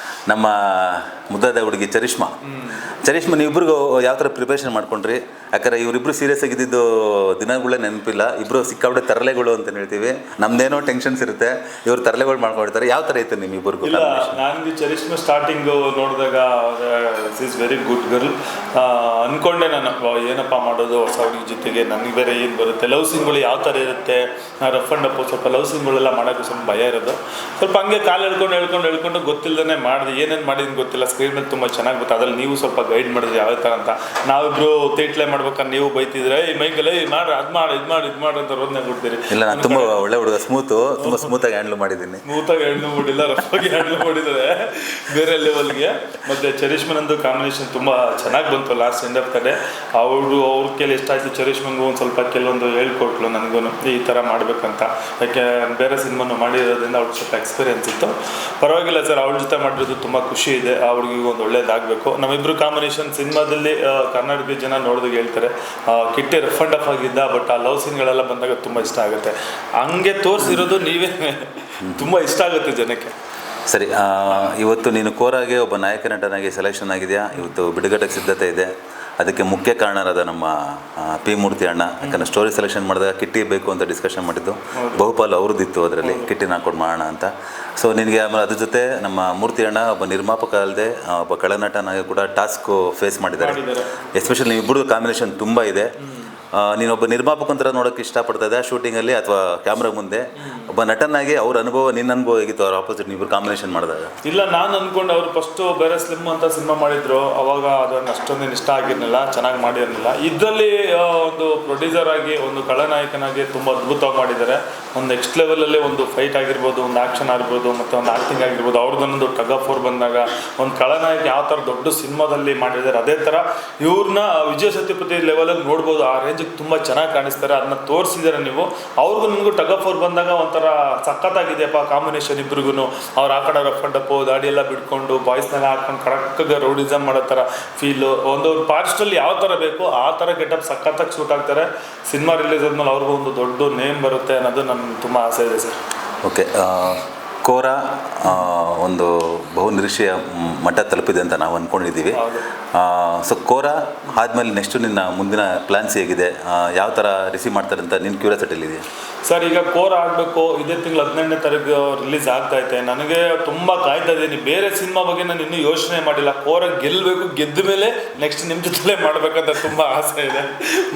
ನಮ್ಮ ಮುದ್ದಾದ ಹುಡುಗಿ ಚರಿಷ್ಮಾ. ನೀವಿಬ್ಬರಿಗೂ ಯಾವ ಥರ ಪ್ರಿಪ್ರೇಷನ್ ಮಾಡ್ಕೊಂಡ್ರಿ? ಯಾಕಂದರೆ ಇವರಿಬ್ಬರು ಸೀರಿಯಸ್ ಆಗಿದ್ದು ದಿನಗಳೇ ನೆನಪಿಲ್ಲ. ಇಬ್ಬರು ಸಿಕ್ಕಾಬಿಟ್ಟೆ ತರಲೆಗಳು ಅಂತ ಹೇಳ್ತೀವಿ. ನಮ್ದೇನೋ ಟೆನ್ಷನ್ಸ್ ಇರುತ್ತೆ, ಇವ್ರು ತರಲೆಗಳು ಮಾಡ್ಕೊಂಡಿರ್ತಾರೆ. ಯಾವ ಥರ ಐತೆ ನಿಮ್ಮಿಬ್ಬರಿಗೂ? ಇಲ್ಲ, ನನಗೆ ಚರಿಷ್ಮಾ ಸ್ಟಾರ್ಟಿಂಗು ನೋಡಿದಾಗ ಇಸ್ ವೆರಿ ಗುಡ್ ಗರ್ಲ್ ಅಂದ್ಕೊಂಡೆ ನಾನು. ಏನಪ್ಪ ಮಾಡೋದು ಹೊಸ ಹುಡುಗಿ ಜೊತೆಗೆ, ನನಗೆ ಬೇರೆ ಏನು ಬರುತ್ತೆ, ಲವ್ ಸೀನ್ಗಳು ಯಾವ ಥರ ಇರುತ್ತೆ, ರಫ್ ಆ್ಯಂಡ್ ಅಪ್ಪು ಸ್ವಲ್ಪ ಲವ್ ಸೀನ್ಗಳೆಲ್ಲ ಮಾಡೋಕ್ಕೆ ಸ್ವಲ್ಪ ಭಯ ಇರೋದು. ಸ್ವಲ್ಪ ಹಂಗೆ ಕಾಲು ಹೇಳ್ಕೊಂಡು ಗೊತ್ತಿಲ್ಲದೇ ಮಾಡಿದೆ. ಏನೇನು ಮಾಡಿದ್ದೀನಿ ಗೊತ್ತಿಲ್ಲ, ಸ್ಕ್ರೀನ್ ಮೇಲೆ ತುಂಬ ಚೆನ್ನಾಗಿ ಗೊತ್ತು. ಅದ್ರಲ್ಲಿ ನೀವು ಸ್ವಲ್ಪ ಗೈಡ್ ಮಾಡಿದ್ರಿ ಯಾವ ಥರ ಅಂತ. ನಾವಿಬ್ರು ತೇಟ್ಲೆ ಮಾಡ್ಬೇಕಾದ್ರೆ ನೀವು ಬೈತಿದ್ರೆ ಈ ಮೈಕಲ್ಲಿ ಮಾಡಿ ಅದು ಮಾಡಿ ಇದು ಮಾಡಿ ಅಂತ ರೋದನೆ ಕೊಡ್ತೀರಿ. ಇಲ್ಲ, ನಾನು ತುಂಬ ಒಳ್ಳೆ ಹುಡುಗ, ತುಂಬ ಸ್ಮೂತಾಗಿ ಹ್ಯಾಂಡ್ಲ್ ಮಾಡಿದ್ದೀನಿ. ಸ್ಮೂತಾಗಿ ಹ್ಯಾಂಡ್ಲ್ ಮಾಡಿಲ್ಲ, ರಫಾಗಿ ಹ್ಯಾಂಡ್ಲ್ ಮಾಡಿದರೆ ಬೇರೆ ಲೆವೆಲ್ಗೆ. ಮತ್ತು ಚರಿಷ್ಮನಂದು ಕಾಂಬಿನೇಷನ್ ತುಂಬ ಚೆನ್ನಾಗಿ ಬಂತು last end of the day. ಅವ್ರ ಕೇಳಿ ಎಷ್ಟಾಯಿತು, ಚರಿಷ್ಮಂಗೂ ಒಂದು ಸ್ವಲ್ಪ ಕೆಲವೊಂದು ಹೇಳ್ಕೊಟ್ಲು ನನಗೂ ಈ ಥರ ಮಾಡಬೇಕಂತ. ಯಾಕೆ ಬೇರೆ ಸಿನಿಮಾನು ಮಾಡಿರೋದ್ರಿಂದ ಅವ್ಳಿಗೆ ಸ್ವಲ್ಪ ಎಕ್ಸ್ಪೀರಿಯನ್ಸ್ ಇತ್ತು. ಪರವಾಗಿಲ್ಲ ಸರ್, ಅವಳ ಜೊತೆ ಮಾಡಿರೋದು ತುಂಬ ಖುಷಿ ಇದೆ. ಅವ್ಳಿಗೆ ಒಂದು ಒಳ್ಳೇದಾಗಬೇಕು. ನಮ್ಮಿಬ್ಬರು ಕಾಂಬಿನೇಷನ್ ಸಿನಿಮಾದಲ್ಲಿ ಕರ್ನಾಟಕದ ಜನ ನೋಡಿದಾಗ ಹೇಳ್ತಾರೆ ಕಿಟ್ಟಿ ರಫ್ ಆ್ಯಂಡ್ ಟಫ್ ಆಗಿದ್ದ, ಬಟ್ ಆ ಲವ್ ಸೀನ್ಗಳೆಲ್ಲ ಬಂದಾಗ ತುಂಬ ಇಷ್ಟ ಆಗುತ್ತೆ. ಹಂಗೆ ತೋರಿಸಿರೋದು ನೀವೇ ತುಂಬ ಇಷ್ಟ ಆಗುತ್ತೆ ಜನಕ್ಕೆ. ಸರಿ, ಇವತ್ತು ನೀನು ಕೋರಾಗೆ ಒಬ್ಬ ನಾಯಕ ನಟನಾಗಿ ಸೆಲೆಕ್ಷನ್ ಆಗಿದೆಯಾ. ಇವತ್ತು ಬಿಡುಗಡೆಗೆ ಸಿದ್ಧತೆ ಇದೆ. ಅದಕ್ಕೆ ಮುಖ್ಯ ಕಾರಣರಾದ ನಮ್ಮ ಪಿ ಮೂರ್ತಿ ಅಣ್ಣ. ಯಾಕಂದರೆ ಸ್ಟೋರಿ ಸೆಲೆಕ್ಷನ್ ಮಾಡಿದಾಗ ಕಿಟ್ಟಿ ಬೇಕು ಅಂತ ಡಿಸ್ಕಷನ್ ಮಾಡಿದ್ದು, ಬಹುಪಾಲು ಅವ್ರದ್ದಿತ್ತು ಅದರಲ್ಲಿ, ಕಿಟ್ಟಿನ ಹಾಕೊಂಡು ಮಾಡೋಣ ಅಂತ. ಸೊ ನಿನಗೆ ಆಮೇಲೆ ಅದ್ರ ಜೊತೆ ನಮ್ಮ ಮೂರ್ತಿ ಅಣ್ಣ ಒಬ್ಬ ನಿರ್ಮಾಪಕ ಅಲ್ಲದೆ ಒಬ್ಬ ಕಳನಟನಾಗಿ ಕೂಡ ಟಾಸ್ಕು ಫೇಸ್ ಮಾಡಿದ್ದಾರೆ. ಎಸ್ಪೆಷಲಿ ನೀವಿಬ್ಬರದು ಕಾಂಬಿನೇಷನ್ ತುಂಬ ಇದೆ. ನೀನೊಬ್ಬ ನಿರ್ಮಾಪಕ ಅಂತ ನೋಡೋಕ್ಕೆ ಇಷ್ಟಪಡ್ತಾ ಇದ್ದೆ ಶೂಟಿಂಗಲ್ಲಿ ಅಥವಾ ಕ್ಯಾಮ್ರಾ ಮುಂದೆ? ಒಬ್ಬ ನಟನಾಗಿ ಅವ್ರ ಅನುಭವ, ನಿನ್ನ ಅನುಭವ ಹೇಗಿತ್ತು ಅವ್ರ ಆಪೋಸಿಟ್ ನೀವು ಕಾಂಬಿನೇಷನ್ ಮಾಡಿದಾಗ? ಇಲ್ಲ, ನಾನು ಅಂದ್ಕೊಂಡು ಅವ್ರು ಫಸ್ಟು ಬೇರೆ ಸ್ಲಿಮ್ ಅಂತ ಸಿನಿಮಾ ಮಾಡಿದ್ರು. ಅವಾಗ ಅದನ್ನು ಅಷ್ಟೊಂದೇನು ಇಷ್ಟ ಆಗಿರಲಿಲ್ಲ, ಚೆನ್ನಾಗಿ ಮಾಡಿರಲಿಲ್ಲ. ಇದರಲ್ಲಿ ಒಂದು ಪ್ರೊಡ್ಯೂಸರ್ ಆಗಿ, ಒಂದು ಖಳನಾಯಕನಾಗಿ ತುಂಬ ಅದ್ಭುತವಾಗಿ ಮಾಡಿದ್ದಾರೆ. ಒಂದು ನೆಕ್ಸ್ಟ್ ಲೆವೆಲಲ್ಲಿ ಒಂದು ಫೈಟ್ ಆಗಿರ್ಬೋದು, ಒಂದು ಆ್ಯಕ್ಷನ್ ಆಗಿರ್ಬೋದು, ಮತ್ತು ಒಂದು ಆ್ಯಕ್ಟಿಂಗ್ ಆಗಿರ್ಬೋದು. ಅವ್ರದ್ದೊಂದು ಟಗ್ ಆಫ್ ವಾರ್ ಬಂದಾಗ ಒಂದು ಖಳನಾಯಕ ಯಾವ ಥರ ದೊಡ್ಡ ಸಿನಿಮಾದಲ್ಲಿ ಮಾಡಿದ್ದಾರೆ, ಅದೇ ಥರ ಇವ್ರನ್ನ ವಿಜಯ ಸತ್ಯಪತಿ ಲೆವೆಲಲ್ಲಿ ನೋಡ್ಬೋದು. ಆ ರೇಂಜಿಗೆ ತುಂಬ ಚೆನ್ನಾಗಿ ಕಾಣಿಸ್ತಾರೆ. ಅದನ್ನ ತೋರಿಸಿದ್ದಾರೆ ನೀವು. ಅವ್ರಿಗೂ ನಿಮಗೂ ಟಗ್ ಆಫ್ ವಾರ್ ಬಂದಾಗ ಒಂಥರ ಸಖತ್ತಾಗಿದೆಯಪ್ಪ ಕಾಂಬಿನೇಷನ್ ಇಬ್ರಿಗೂ. ಅವ್ರು ಆ ಕಡೆ ರಫ್ ಆ್ಯಂಡ್ ಅಪ್ಪು ದಾಡಿ ಎಲ್ಲ ಬಿಟ್ಕೊಂಡು ಬಾಯ್ಸ್ನೆಲ್ಲ ಹಾಕೊಂಡು ಕಡಕ್ಕಾಗ ರೌಡಿಸಮ್ ಮಾಡೋ ಥರ ಫೀಲು. ಒಂದು ಪಾರ್ಟ್ಸ್ಟಲ್ಲಿ ಯಾವ ಥರ ಬೇಕು ಆ ಥರ ಗೆಟಪ್ ಸಖತ್ತಾಗಿ ಶೂಟ್ ಆಗ್ತಾರೆ. ಸಿನಿಮಾ ರಿಲೀಸ್ ಆದ್ಮೇಲೆ ಅವ್ರಿಗೂ ಒಂದು ದೊಡ್ಡ ನೇಮ್ ಬರುತ್ತೆ ಅನ್ನೋದು ನನಗೆ ತುಂಬ ಆಸೆ ಇದೆ ಸರ್. ಓಕೆ, ಕೋರಾ ಒಂದು ಬಹು ನಿರೀಕ್ಷೆಯ ಮಟ್ಟ ತಲುಪಿದೆ ಅಂತ ನಾವು ಅಂದ್ಕೊಂಡಿದ್ದೀವಿ. ಸೊ ಕೋರಾ ಆದಮೇಲೆ ನೆಕ್ಸ್ಟು ನಿನ್ನ ಮುಂದಿನ ಪ್ಲ್ಯಾನ್ಸ್ ಹೇಗಿದೆ? ಯಾವ ಥರ ರಿಸೀವ್ ಮಾಡ್ತಾರೆ ಅಂತ ನಿನ್ನ ಕ್ಯೂರಿಯಾಸಿಟಿಲಿದೆಯಾ? ಸರ್, ಈಗ ಕೋರ ಆಗಬೇಕು, ಇದೇ ತಿಂಗಳು 18ನೇ ತಾರೀಕು ರಿಲೀಸ್ ಆಗ್ತೈತೆ. ನನಗೆ ತುಂಬ ಕಾಯ್ತಾ ಇದ್ದೀನಿ. ಬೇರೆ ಸಿನಿಮಾ ಬಗ್ಗೆ ನಾನು ಇನ್ನೂ ಯೋಚನೆ ಮಾಡಿಲ್ಲ. ಕೋರ ಗೆಲ್ಲಬೇಕು, ಗೆದ್ದ ಮೇಲೆ ನೆಕ್ಸ್ಟ್ ನಿಮ್ಮ ಜೊತೆಲೇ ಮಾಡಬೇಕಂತ ತುಂಬ ಆಸೆ ಇದೆ.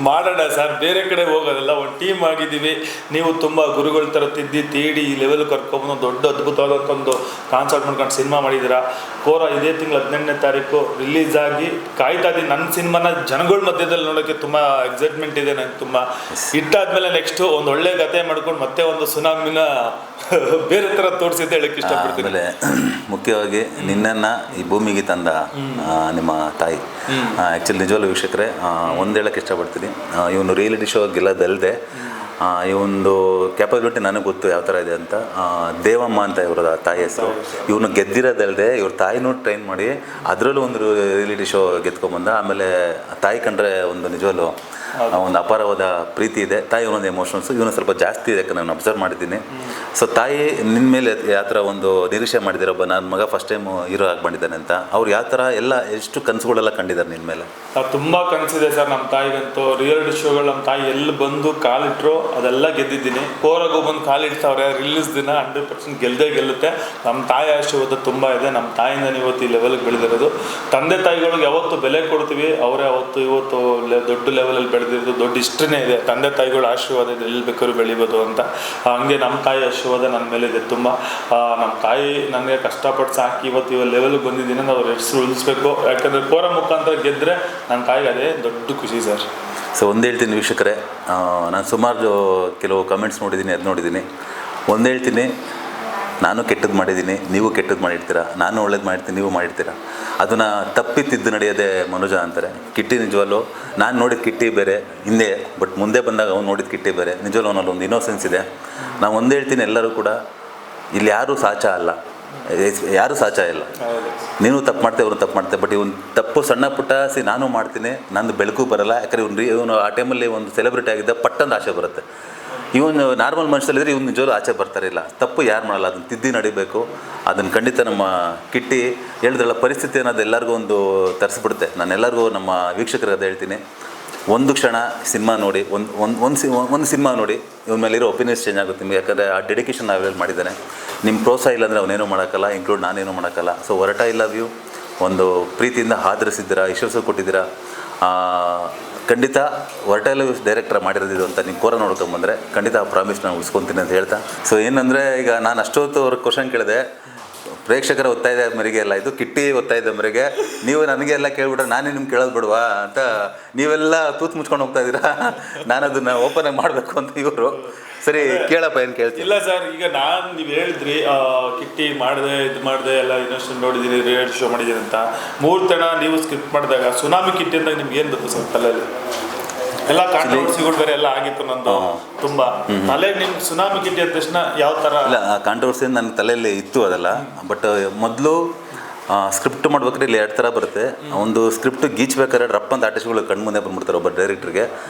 ಮಾಡೋಣ ಸರ್, ಬೇರೆ ಕಡೆ ಹೋಗೋದಲ್ಲ. ಒಂದು ಟೀಮ್ ಆಗಿದ್ದೀವಿ. ನೀವು ತುಂಬ ಗುರುಗಳ ಥರ ತೀಡಿ ಈ ಲೆವೆಲ್ ಕರ್ಕೊಂಬಂದು ದೊಡ್ಡ ಅದ್ಭುತವಾದಂಥ ಒಂದು ಕಾನ್ಸರ್ಟ್ ಮಾಡ್ಕೊಂಡು ಸಿನಿಮಾ ಮಾಡಿದ್ದೀರಾ. ಕೋರ ಇದೇ ತಿಂಗಳು 18ನೇ ತಾರೀಕು ರಿಲೀಸ್ ಆಗಿ ಕಾಯ್ತಾ ಇದ್ದೀನಿ. ನನ್ನ ಸಿನಿಮಾನ ಜನಗಳ ಮಧ್ಯದಲ್ಲಿ ನೋಡೋಕ್ಕೆ ತುಂಬ ಎಕ್ಸೈಟ್ಮೆಂಟ್ ಇದೆ ನನಗೆ. ತುಂಬ ಇಟ್ಟಾದ್ಮೇಲೆ ನೆಕ್ಸ್ಟು ಒಂದು ಒಳ್ಳೆ ಕತೆ ಮಾಡ್ಕೊಂಡು ಮತ್ತೆ ಒಂದು ಸುನಾಮಿನ ಬೇರೆ ಥರ ತೋರಿಸಿದ್ದೆ ಹೇಳಕ್ಕೆ ಇಷ್ಟಪಡ್ತೀನಿ. ಆಮೇಲೆ ಮುಖ್ಯವಾಗಿ ನಿನ್ನನ್ನು ಈ ಭೂಮಿಗೆ ತಂದ ನಿಮ್ಮ ತಾಯಿ. ಆ್ಯಕ್ಚುಲಿ ನಿಜವಲ್ಲೂ ವೀಕ್ಷಕರೇ, ಒಂದು ಹೇಳಕ್ಕೆ ಇಷ್ಟಪಡ್ತೀನಿ. ಇವನು ರಿಯಾಲಿಟಿ ಶೋ ಗೆಲ್ಲೋದಲ್ಲದೆ ಇವೊಂದು ಕ್ಯಾಪಬಿಲಿಟಿ ನನಗೆ ಗೊತ್ತು ಯಾವ ಥರ ಇದೆ ಅಂತ. ದೇವಮ್ಮ ಅಂತ ಇವ್ರ ತಾಯಿ ಹೆಸರು. ಇವನು ಗೆದ್ದಿರೋದಲ್ಲದೆ ಇವ್ರ ತಾಯಿನೂ ಟ್ರೈನ್ ಮಾಡಿ ಅದರಲ್ಲೂ ಒಂದು ರಿಯಾಲಿಟಿ ಶೋ ಗೆದ್ಕೊಂಬಂದ. ಆಮೇಲೆ ತಾಯಿ ಕಂಡ್ರೆ ಒಂದು ನಿಜವಲ್ಲೂ ಒಂದು ಅಪಾರವಾದ ಪ್ರೀತಿ ಇದೆ. ತಾಯಿ ಒಂದೊಂದು ಎಮೋಷನ್ಸು ಇವನು ಸ್ವಲ್ಪ ಜಾಸ್ತಿ ಇದೆ, ಯಾಕಂದ್ರೆ ನಾನು ಅಬ್ಸರ್ವ್ ಮಾಡಿದ್ದೀನಿ. ಸೊ ತಾಯಿ ನಿನ್ನ ಮೇಲೆ ಯಾವ ಥರ ಒಂದು ನಿರೀಕ್ಷೆ ಮಾಡಿದ್ದೀರೊಬ್ಬ ನನ್ನ ಮಗ ಫಸ್ಟ್ ಟೈಮು ಹೀರೋ ಆಗಿ ಬಂದಿದ್ದಾನೆ ಅಂತ. ಅವ್ರು ಯಾವ ಥರ ಎಲ್ಲ ಎಷ್ಟು ಕನಸುಗಳೆಲ್ಲ ಕಂಡಿದ್ದಾರೆ ನಿನ್ನ ಮೇಲೆ? ತುಂಬ ಕನಸಿದೆ ಸರ್ ನಮ್ಮ ತಾಯಿಗಂತೂ. ರಿಯಾಲಿಟಿ ಶೋಗಳು ನಮ್ಮ ತಾಯಿ ಎಲ್ಲಿ ಬಂದು ಕಾಲಿಟ್ರು ಅದೆಲ್ಲ ಗೆದ್ದಿದ್ದೀನಿ. ಕೋರಾಗೂ ಬಂದು ಕಾಲಿಡ್ತಾವ್ರೆ. ರಿಲೀಸ್ ದಿನ 100% ಗೆಲ್ಲುತ್ತೆ. ನಮ್ಮ ತಾಯಿ ಆಶೀರ್ವಾದ ತುಂಬ ಇದೆ. ನಮ್ಮ ತಾಯಿಯಿಂದ ಇವತ್ತು ಈ ಲೆವೆಲ್ಗೆ ಬೆಳೆದಿರೋದು. ತಂದೆ ತಾಯಿಗಳಿಗೆ ಯಾವತ್ತು ಬೆಲೆ ಕೊಡ್ತೀವಿ, ಅವರೇ ಅವತ್ತು ಇವತ್ತು ದೊಡ್ಡ ಲೆವೆಲಲ್ಲಿ ಬೆಳೆದಿರೋದು. ದೊಡ್ಡ ಹಿಸ್ಟ್ರಿನೇ ಇದೆ. ತಂದೆ ತಾಯಿಗಳ ಆಶೀರ್ವಾದ ಇದೆ, ಎಲ್ಲಿ ಬೇಕಾದ್ರೂ ಬೆಳಿಬೋದು ಅಂತ. ಹಂಗೆ ನಮ್ಮ ತಾಯಿ ಆಶೀರ್ವಾದ ನನ್ನ ಮೇಲಿದೆ ತುಂಬ. ನಮ್ಮ ತಾಯಿ ನನಗೆ ಕಷ್ಟಪಟ್ಟು ಸಾಕಿ ಇವತ್ತು ಲೆವೆಲ್ಗೆ ಬಂದಿದ್ದೀನಿ. ಅವ್ರ ಹೆಸರು ಉಳಿಸ್ಬೇಕು. ಯಾಕಂದರೆ ಕೋರ ಮುಖಾಂತರ ಗೆದ್ದರೆ ನನ್ನ ತಾಯಿಗೆ ಅದೇ ದೊಡ್ಡ ಖುಷಿ ಸರ್. ಸೊ ಒಂದು ಹೇಳ್ತೀನಿ ವೀಕ್ಷಕರೇ, ನಾನು ಸುಮಾರು ಕೆಲವು ಕಮೆಂಟ್ಸ್ ನೋಡಿದ್ದೀನಿ, ಅದು ನೋಡಿದ್ದೀನಿ. ಒಂದು ಹೇಳ್ತೀನಿ, ನಾನು ಕೆಟ್ಟದ್ದು ಮಾಡಿದ್ದೀನಿ, ನೀವು ಕೆಟ್ಟದ್ದು ಮಾಡಿರ್ತೀರ. ನಾನು ಒಳ್ಳೇದು ಮಾಡಿರ್ತೀನಿ, ನೀವು ಮಾಡಿರ್ತೀರ. ಅದನ್ನು ತಪ್ಪಿತ್ತಿದ್ದು ನಡೆಯೋದೇ ಮನುಜ ಅಂತಾರೆ. ಕಿಟ್ಟಿ ನಿಜವಲ್ಲೂ ನಾನು ನೋಡಿದ ಕಿಟ್ಟಿ ಬೇರೆ ಹಿಂದೆ, ಬಟ್ ಮುಂದೆ ಬಂದಾಗ ಅವ್ನು ನೋಡಿದ ಕಿಟ್ಟಿ ಬೇರೆ. ನಿಜವಲ್ಲೂ ಅವನಲ್ಲಿ ಒಂದು ಇನ್ನೋಸೆನ್ಸ್ ಇದೆ. ನಾನು ಒಂದು ಹೇಳ್ತೀನಿ, ಎಲ್ಲರೂ ಕೂಡ ಇಲ್ಲಿ ಯಾರೂ ಸಾಚ ಅಲ್ಲ, ಯಾರೂ ಸಾಚ ಇಲ್ಲ. ನೀನು ತಪ್ಪು ಮಾಡ್ತೇವೆ, ಅವ್ರು ತಪ್ಪು ಮಾಡ್ತೇವೆ. ಬಟ್ ಇವನು ತಪ್ಪು ಸಣ್ಣ ಪುಟ್ಟ ನಾನು ಮಾಡ್ತೀನಿ, ನಂದು ಬೆಳಕು ಬರಲ್ಲ. ಯಾಕಂದರೆ ಇವನು ಆ ಟೈಮಲ್ಲಿ ಒಂದು ಸೆಲೆಬ್ರಿಟಿ ಆಗಿದ್ದ ಪಟ್ಟಂದು ಆಸೆ ಬರುತ್ತೆ. ಇವನು ನಾರ್ಮಲ್ ಮನುಷ್ಯಲ್ಲಿದ್ದರೆ ಇವನು ನಿಜವೂ ಆಚೆ ಬರ್ತಾರಿಲ್ಲ. ತಪ್ಪು ಯಾರು ಮಾಡಲ್ಲ, ಅದನ್ನು ತಿದ್ದಿ ನಡಿಬೇಕು. ಅದನ್ನು ಖಂಡಿತ ನಮ್ಮ ಕಿಟ್ಟಿ ಹೇಳಿದ್ರಲ್ಲ, ಪರಿಸ್ಥಿತಿ ಅನ್ನೋದು ಎಲ್ಲರಿಗೂ ಒಂದು ತರಿಸ್ಬಿಡುತ್ತೆ. ನಾನು ಎಲ್ಲರಿಗೂ ನಮ್ಮ ವೀಕ್ಷಕರಿಗೆ ಅದು ಹೇಳ್ತೀನಿ, ಒಂದು ಕ್ಷಣ ಸಿನಿಮಾ ನೋಡಿ ಒಂದು ಸಿನಿಮಾ ನೋಡಿ ಇವನ ಮೇಲಿರೋ ಒಪಿನಿಯನ್ಸ್ ಚೇಂಜ್ ಆಗುತ್ತೆ ನಿಮಗೆ. ಯಾಕಂದರೆ ಆ ಡೆಡಿಕೇಶನ್ ನಾವೆಲ್ಲ ಮಾಡಿದ್ದಾನೆ. ನಿಮ್ಮ ಪ್ರೋತ್ಸಾಹ ಇಲ್ಲಾಂದರೆ ಅವನೇನೂ ಮಾಡೋಕ್ಕಲ್ಲ, ಇನ್ಕ್ಲೂಡ್ ನಾನೇನೂ ಮಾಡೋಕ್ಕಲ್ಲ. ಸೊ ಹೊರಟ ಐ ಲವ್ ಯು ಒಂದು ಪ್ರೀತಿಯಿಂದ ಆಧರಿಸಿದ್ದೀರಾ, ಯಶಸ್ಸು ಕೊಟ್ಟಿದ್ದೀರಾ. ಖಂಡಿತ ಹೊರಟ ಐ ಲವ್ ಯು ಡೈರೆಕ್ಟರ್ ಮಾಡಿರೋದಿದು ಅಂತ ನೀವು ಕೋರ ನೋಡ್ಕೊಂಬಂದರೆ ಖಂಡಿತ ಆ ಪ್ರಾಮಿಸ್ ನಾನು ಉಳಿಸ್ಕೊತೀನಿ ಅಂತ ಹೇಳ್ತಾ. ಸೊ ಏನಂದರೆ ಈಗ ನಾನು ಅಷ್ಟೊತ್ತು ಅವ್ರಿಗೆ ಕ್ವಶನ್ ಕೇಳಿದೆ, ಪ್ರೇಕ್ಷಕರ ಒತ್ತಾಯದ ಮೇರೆಗೆ ಎಲ್ಲ ಇದು ಕಿಟ್ಟಿ ಒತ್ತಾಯದ ಮೇರೆಗೆ ನೀವು ನನಗೆ ಎಲ್ಲ ಕೇಳ್ಬಿಟ್ರೆ ನಾನೇ ನಿಮ್ಗೆ ಕೇಳೋದು ಬಿಡುವಾ ಅಂತ ನೀವೆಲ್ಲ ತೂತು ಮುಚ್ಕೊಂಡು ಹೋಗ್ತಾ ಇದ್ದೀರಾ. ನಾನು ಅದನ್ನು ಓಪನ್ ಆಗಿ ಮಾಡಬೇಕು ಅಂತ ಇವರು. ಸರಿ ಕೇಳಪ್ಪ, ಏನು ಕೇಳ್ತೀನಿ. ಇಲ್ಲ ಸರ್, ಈಗ ನೀವು ಹೇಳಿದ್ರಿ ಕಿಟ್ಟಿ ಮಾಡಿದೆ, ಇದು ಮಾಡಿದೆ, ಎಲ್ಲ ಇನ್ನಷ್ಟು ನೋಡಿದ್ದೀರಿ, ರಿಯಾಲಿಟಿ ಶೋ ಮಾಡಿದ್ದೀರಿ ಅಂತ. 3 ತನ ನೀವು ಸ್ಕ್ರಿಪ್ಟ್ ಮಾಡಿದಾಗ ಸುನಾಮಿ ಕಿಟ್ಟಿ ಅಂದಾಗ ನಿಮ್ಗೆ ಏನು ಗೊತ್ತು ಸರ್ ತಲೆಯಲ್ಲಿ? ಎಲ್ಲ ಕಾಂಟ್ರವರ್ಸಿಗಳು ಬೇರೆ ಎಲ್ಲ ಆಗಿತ್ತು ನಂದು ತುಂಬ ತಲೆಗೆ. ನಿಮ್ಗೆ ಸುನಾಮಿ ಕಿಟ್ಟಿ ಅಂದ ತಕ್ಷಣ ಯಾವ ಥರ? ಇಲ್ಲ, ಕಾಂಟ್ರವರ್ಸಿ ನನ್ನ ತಲೆಯಲ್ಲಿ ಇತ್ತು ಅದೆಲ್ಲ. ಬಟ್ ಮೊದಲು ಸ್ಕ್ರಿಪ್ಟ್ ಮಾಡ್ಬೇಕಾದ್ರೆ ಇಲ್ಲಿ 2 ಥರ ಬರುತ್ತೆ. ಒಂದು ಸ್ಕ್ರಿಪ್ಟ್ ಗೀಚ್ಬೇಕಾದ್ರೆ ರಪ್ಪ ಅಂತ ಆರ್ಟಿಸ್ಟ್ಗಳು ಕಣ್ಮುಂದೆ ಬಂದ್ಬಿಡ್ತಾರೆ ಒಬ್ಬ ಡೈರೆಕ್ಟ್ರಿಗೆ.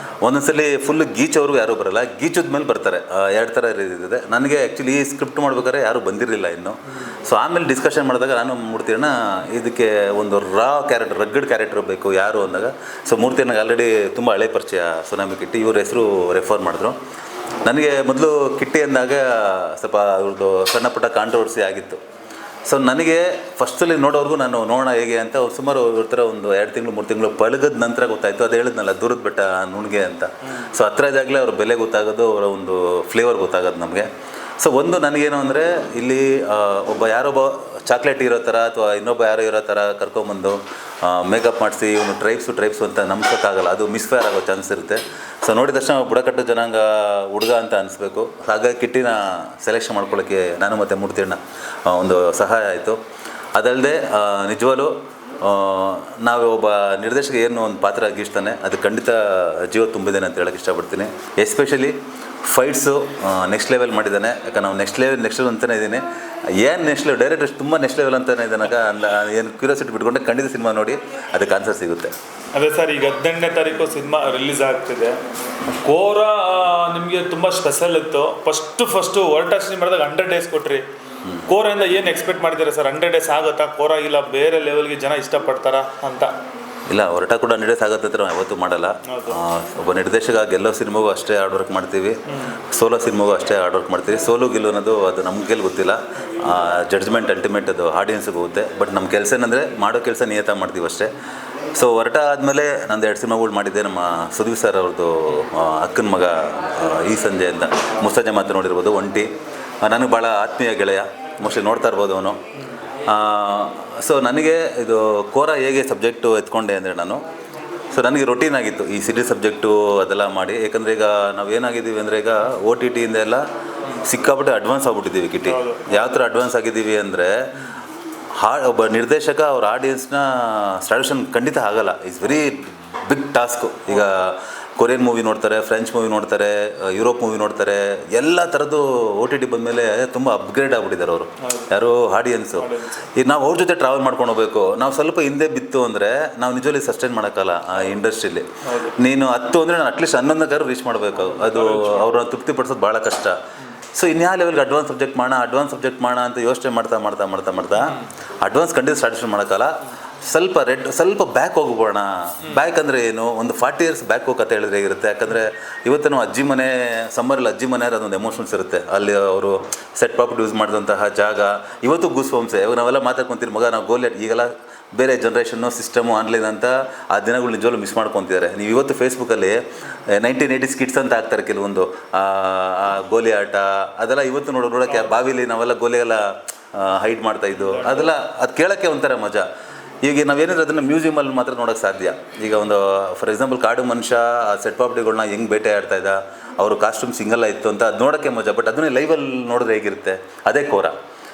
ಒಂದೊಂದ್ಸಲಿ ಫುಲ್ ಗೀಚವ್ರಿಗೂ ಯಾರೂ ಬರೋಲ್ಲ, ಗೀಚದ ಮೇಲೆ ಬರ್ತಾರೆ. 2 ಥರ ಇದೆ. ನನಗೆ ಆ್ಯಕ್ಚುಲಿ ಈ ಸ್ಕ್ರಿಪ್ಟ್ ಮಾಡ್ಬೇಕಾದ್ರೆ ಯಾರೂ ಬಂದಿರಲಿಲ್ಲ ಇನ್ನು. ಸೊ ಆಮೇಲೆ ಡಿಸ್ಕಷನ್ ಮಾಡಿದಾಗ ನಾನು ಮೂರ್ತಿಯಣ್ಣ ಇದಕ್ಕೆ ಒಂದು ಕ್ಯಾರೆಕ್ಟರ್, ರಗ್ಗಡ್ ಕ್ಯಾರೆಕ್ಟರ್ ಬೇಕು ಯಾರು ಅಂದಾಗ, ಸೊ ಮೂರ್ತಿಯಣ್ಣಗೆ ಆಲ್ರೆಡಿ ತುಂಬ ಹಳೆ ಪರಿಚಯ ಸುನಾಮಿ ಕಿಟ್ಟಿ, ಇವ್ರ ಹೆಸರು ರೆಫರ್ ಮಾಡಿದ್ರು. ನನಗೆ ಮೊದಲು ಕಿಟ್ಟಿ ಅಂದಾಗ ಸ್ವಲ್ಪ ಅವ್ರದ್ದು ಸಣ್ಣ ಪುಟ್ಟ ಕಾಂಟ್ರವರ್ಸಿ ಆಗಿತ್ತು. ಸೊ ನನಗೆ ಫಸ್ಟಲ್ಲಿ ನೋಡೋರ್ಗೂ ನಾನು ನೋಡೋಣ ಹೇಗೆ ಅಂತ ಸುಮಾರು ಇರ್ತಾರೆ ಒಂದು 2 ತಿಂಗಳು 3 ತಿಂಗಳು ಪಳಗದ ನಂತರ ಗೊತ್ತಾಯಿತು. ಅದು ಹೇಳಿದ್ನಲ್ಲ ದೂರದ ಬೆಟ್ಟ ನುಣ್ಗೆ ಅಂತ. ಸೊ ಹತ್ರ ಇದ್ದಾಗಲೇ ಅವ್ರ ಬೆಲೆ ಗೊತ್ತಾಗೋದು, ಅವರ ಒಂದು ಫ್ಲೇವರ್ ಗೊತ್ತಾಗೋದು ನಮಗೆ. ಸೊ ಒಂದು ನನಗೇನು ಅಂದರೆ ಇಲ್ಲಿ ಯಾರೊಬ್ಬ ಚಾಕ್ಲೇಟ್ ಇರೋ ಥರ ಅಥವಾ ಇನ್ನೊಬ್ಬ ಯಾರೋ ಇರೋ ಥರ ಕರ್ಕೊಂಬಂದು ಮೇಕಪ್ ಮಾಡಿಸಿ ಇವನು ಟ್ರೈಬ್ಸು ಅಂತ ನಂಬಿಸೋಕ್ಕಾಗಲ್ಲ, ಅದು ಮಿಸ್ಫೈರ್ ಆಗೋ ಚಾನ್ಸ್ ಇರುತ್ತೆ. ಸೊ ನೋಡಿದ ತಕ್ಷಣ ಬುಡಕಟ್ಟು ಜನಾಂಗ ಹುಡುಗ ಅಂತ ಅನಿಸ್ಬೇಕು. ಹಾಗಾಗಿ ಕಿಟ್ಟಿನ ಸೆಲೆಕ್ಷನ್ ಮಾಡ್ಕೊಳ್ಳೋಕ್ಕೆ ನಾನು ಮತ್ತು ಮೂರ್ತಿಯಣ್ಣ ಒಂದು ಸಹಾಯ ಆಯಿತು. ಅದಲ್ಲದೆ ನಿಜವಾಗ್ಲೂ ನಾವು ಒಬ್ಬ ನಿರ್ದೇಶಕ ಏನು ಒಂದು ಪಾತ್ರ ಗೀಚ್ತಾನೆ ಅದು ಖಂಡಿತ ಜೀವ ತುಂಬಿದ್ದೇನೆ ಅಂತ ಹೇಳೋಕ್ಕೆ ಇಷ್ಟಪಡ್ತೀನಿ. ಎಸ್ಪೆಷಲಿ ಫೈಟ್ಸು ನೆಕ್ಸ್ಟ್ ಲೆವೆಲ್ ಮಾಡಿದ್ದಾನೆ. ಯಾಕಂದ್ರೆ ನಾವು ನೆಕ್ಸ್ಟ್ ಲೆವೆಲ್ ಅಂತಲೇ ಇದ್ದೀನಿ. ಏನು ನೆಕ್ಸ್ಟ್ ಲೆವೆಲ್ ಡೈರೆಕ್ಟರ್ ತುಂಬ ನೆಕ್ಸ್ಟ್ ಲೆವೆಲ್ ಅಂತಲೇ ಇದ್ದಾನಾಗ ಏನು ಕ್ಯೂರಿಯಾಸಿಟಿ ಬಿಟ್ಕೊಂಡೆ ಖಂಡಿತ ಸಿನಿಮಾ ನೋಡಿ ಅದಕ್ಕೆ ಆನ್ಸರ್ ಸಿಗುತ್ತೆ. ಅದೇ ಸರ್, ಈಗ 18ನೇ ತಾರೀಕು ಸಿನಿಮಾ ರಿಲೀಸ್ ಆಗ್ತಿದೆ. ಕೋರ ನಿಮಗೆ ತುಂಬ ಸ್ಪೆಷಲ್ ಇತ್ತು. ಫಸ್ಟು ಹೊರಟಾಗಿ ಮಾಡಿದಾಗ 100 ಡೇಸ್ ಕೊಟ್ರಿ. ಕೋರಿಂದ ಏನು ಎಕ್ಸ್ಪೆಕ್ಟ್ ಮಾಡಿದ್ದೀರಾ ಸರ್? 100 ಡೇಸ್ ಆಗುತ್ತಾ ಕೋರ, ಇಲ್ಲ ಬೇರೆ ಲೆವೆಲ್ಗೆ ಜನ ಇಷ್ಟಪಡ್ತಾರಾ ಅಂತ? ಇಲ್ಲ, ಹೊರಟ ಕೂಡ 100 ಡೇಸ್ ಆಗುತ್ತೆ ನಾವು ಯಾವತ್ತೂ ಮಾಡಲ್ಲ. ಒಬ್ಬ ನಿರ್ದೇಶಕ ಗೆಲ್ಲೋ ಸಿನಿಮಾಗೂ ಅಷ್ಟೇ ಹಾರ್ಡ್ ವರ್ಕ್ ಮಾಡ್ತೀವಿ, ಸೋಲೋ ಸಿನಿಮಾಗೂ ಅಷ್ಟೇ ಹಾರ್ಡ್ ವರ್ಕ್ ಮಾಡ್ತೀವಿ. ಸೋಲು ಗೆಲ್ಲು ಅನ್ನೋದು ಅದು ನಮ್ಗೆ ಗೊತ್ತಿಲ್ಲ, ಜಡ್ಜ್ಮೆಂಟ್ ಅಲ್ಟಿಮೇಟ್ ಅದು ಆಡಿಯನ್ಸ್ಗೆ ಹೋಗುತ್ತೆ. ಬಟ್ ನಮ್ಮ ಕೆಲಸ ಏನಂದರೆ ಮಾಡೋ ಕೆಲಸ ನಿಯತ ಮಾಡ್ತೀವಿ ಅಷ್ಟೇ. ಸೊ ಹೊರಟ ಆದಮೇಲೆ ನಂದು 2 ಸಿನಿಮಾಗಳು ಮಾಡಿದ್ದೆ. ನಮ್ಮ ಸುದೀಪ್ ಸರ್ ಅವ್ರದ್ದು ಅಕ್ಕನ ಮಗ ಈ ಸಂಜೆ ಅಂತ, ಮುಸ್ಸಂಜೆ ಮಾತು ನೋಡಿರ್ಬೋದು, ಒಂಟಿ ನನಗೆ ಭಾಳ ಆತ್ಮೀಯ ಗೆಳೆಯ, ಮೋಸ್ಟ್ಲಿ ನೋಡ್ತಾ ಇರ್ಬೋದು ಅವನು. ಸೊ ನನಗೆ ಇದು ಕೋರ ಹೇಗೆ ಸಬ್ಜೆಕ್ಟು ಎತ್ಕೊಂಡೆ ಅಂದರೆ ಸೊ ನನಗೆ ರೊಟೀನ್ ಆಗಿತ್ತು ಈ ಸಿಟಿ ಸಬ್ಜೆಕ್ಟು ಅದೆಲ್ಲ ಮಾಡಿ. ಯಾಕಂದರೆ ಈಗ ನಾವು ಏನಾಗಿದ್ದೀವಿ ಅಂದರೆ ಈಗ OTT ಇಂದ ಎಲ್ಲ ಸಿಕ್ಕಾಬಿಟ್ಟು ಅಡ್ವಾನ್ಸ್ ಆಗ್ಬಿಟ್ಟಿದ್ದೀವಿ. ಕಿಟ್ಟಿ ಯಾವ ಥರ ಅಡ್ವಾನ್ಸ್ ಆಗಿದ್ದೀವಿ ಅಂದರೆ ಒಬ್ಬ ನಿರ್ದೇಶಕ ಅವ್ರ ಆಡಿಯನ್ಸ್ನ ಸ್ಟ್ರಾಡ್ಯೂಷನ್ ಖಂಡಿತ ಆಗಲ್ಲ. It's very big task. ಈಗ ಕೊರಿಯನ್ ಮೂವಿ ನೋಡ್ತಾರೆ, ಫ್ರೆಂಚ್ ಮೂವಿ ನೋಡ್ತಾರೆ, ಯುರೋಪ್ ಮೂವಿ ನೋಡ್ತಾರೆ, ಎಲ್ಲ ಥರದ್ದು OTT ಬಂದಮೇಲೆ ತುಂಬ ಅಪ್ಗ್ರೇಡ್ ಆಗಿಬಿಟ್ಟಿದ್ದಾರೆ ಅವರು, ಯಾರು ಆಡಿಯನ್ಸು. ಈಗ ನಾವು ಅವ್ರ ಜೊತೆ ಟ್ರಾವೆಲ್ ಮಾಡ್ಕೊಂಡು ಹೋಗ್ಬೇಕು. ನಾವು ಸ್ವಲ್ಪ ಹಿಂದೆ ಬಿತ್ತು ಅಂದರೆ ನಾವು ನಿಜವಾಗಿ ಸಸ್ಟೈನ್ ಮಾಡೋಕ್ಕಲ್ಲ ಆ ಇಂಡಸ್ಟ್ರೀಲಿ. ನೀನು 10 ಅಂದರೆ ನಾನು ಅಟ್ಲೀಸ್ಟ್ 11 ರೀಚ್ ಮಾಡಬೇಕು. ಅದು ಅವ್ರನ್ನ ತೃಪ್ತಿಪಡಿಸೋದು ಭಾಳ ಕಷ್ಟ. ಸೊ ಇನ್ಯಾವ ಲೆವೆಲ್ಗೆ ಅಡ್ವಾನ್ಸ್ ಸಬ್ಜೆಕ್ಟ್ ಮಾಡೋಣ ಅಂತ ಯೋಚನೆ ಮಾಡ್ತಾ ಅಡ್ವಾನ್ಸ್ ಖಂಡಿತ ಸ್ಟಾರ್ಟೇಷನ್ ಮಾಡೋಕ್ಕಲ್ಲ. ಸ್ವಲ್ಪ ಬ್ಯಾಕ್ ಹೋಗ್ಬೋಣ. ಬ್ಯಾಕ್ ಅಂದರೆ ಏನು, ಒಂದು 40 years ಬ್ಯಾಕ್ ಹೋಗಿ ಕತೆ ಹೇಳಿದ್ರೆ ಹೇಗಿರುತ್ತೆ. ಯಾಕಂದರೆ ಇವತ್ತು ನಾವು ಅಜ್ಜಿ ಮನೆ, ಸಮ್ಮರಲ್ಲಿ ಅಜ್ಜಿ ಮನೆ ಅದೊಂದು ಎಮೋಷನ್ಸ್ ಇರುತ್ತೆ. ಅಲ್ಲಿ ಅವರು ಸೆಟ್ ಪ್ರಾಪರ್ಟಿ ಯೂಸ್ ಮಾಡಿದಂತಹ ಜಾಗ ಇವತ್ತು ಗೂಸ್ಬಂಪ್ಸೆ. ಇವಾಗ ನಾವೆಲ್ಲ ಮಾತಾಡ್ಕೊತೀರಿ, ಮಗ ನಾವು ಗೋಲ್ ಈಗೆಲ್ಲ ಬೇರೆ ಜನ್ರೇಷನ್ನು ಸಿಸ್ಟಮು ಆನ್ಲೈನ್ ಅಂತ ಆ ದಿನಗಳು ನಿಜವಾಗ್ಲೂ ಮಿಸ್ ಮಾಡ್ಕೊತಿದ್ದಾರೆ. ನೀವು ಇವತ್ತು ಫೇಸ್ಬುಕ್ಕಲ್ಲಿ 1980s ಕಿಡ್ಸ್ ಅಂತ ಹಾಕ್ತಾರೆ ಕೆಲವೊಂದು ಗೋಲಿ ಆಟ ಅದೆಲ್ಲ ಇವತ್ತು ನೋಡೋಕ್ಕೆ ಬಾವಿಲಿ ನಾವೆಲ್ಲ ಗೋಲಿಗೆಲ್ಲ ಹೈಡ್ ಮಾಡ್ತಾಯಿದ್ದು ಅದೆಲ್ಲ ಅದು ಕೇಳೋಕ್ಕೆ ಒಂಥರ ಮಜಾ. ಈಗ ನಾವೇನಿದ್ರೆ ಅದನ್ನು ಮ್ಯೂಸಿಯಮಲ್ಲಿ ಮಾತ್ರ ನೋಡೋಕ್ಕೆ ಸಾಧ್ಯ. ಈಗ ಒಂದು ಫಾರ್ ಎಕ್ಸಾಂಪಲ್ ಕಾಡು ಮನುಷ್ಯ ಆ ಸೆಟ್ ಪ್ರಾಪರ್ಟಿಗಳನ್ನ ಹೆಂಗೆ ಬೇಟೆ ಆಡ್ತಾ ಇದ್ದ, ಅವರು ಕಾಸ್ಟ್ಯೂಮ್ ಸಿಂಗಲ್ಲ ಇತ್ತು ಅಂತ ಅದು ನೋಡೋಕ್ಕೆ ಮಜಾ. ಬಟ್ ಅದನ್ನೇ ಲೈವಲ್ಲಿ ನೋಡಿದ್ರೆ ಹೇಗಿರುತ್ತೆ, ಅದೇ ಕೋರ.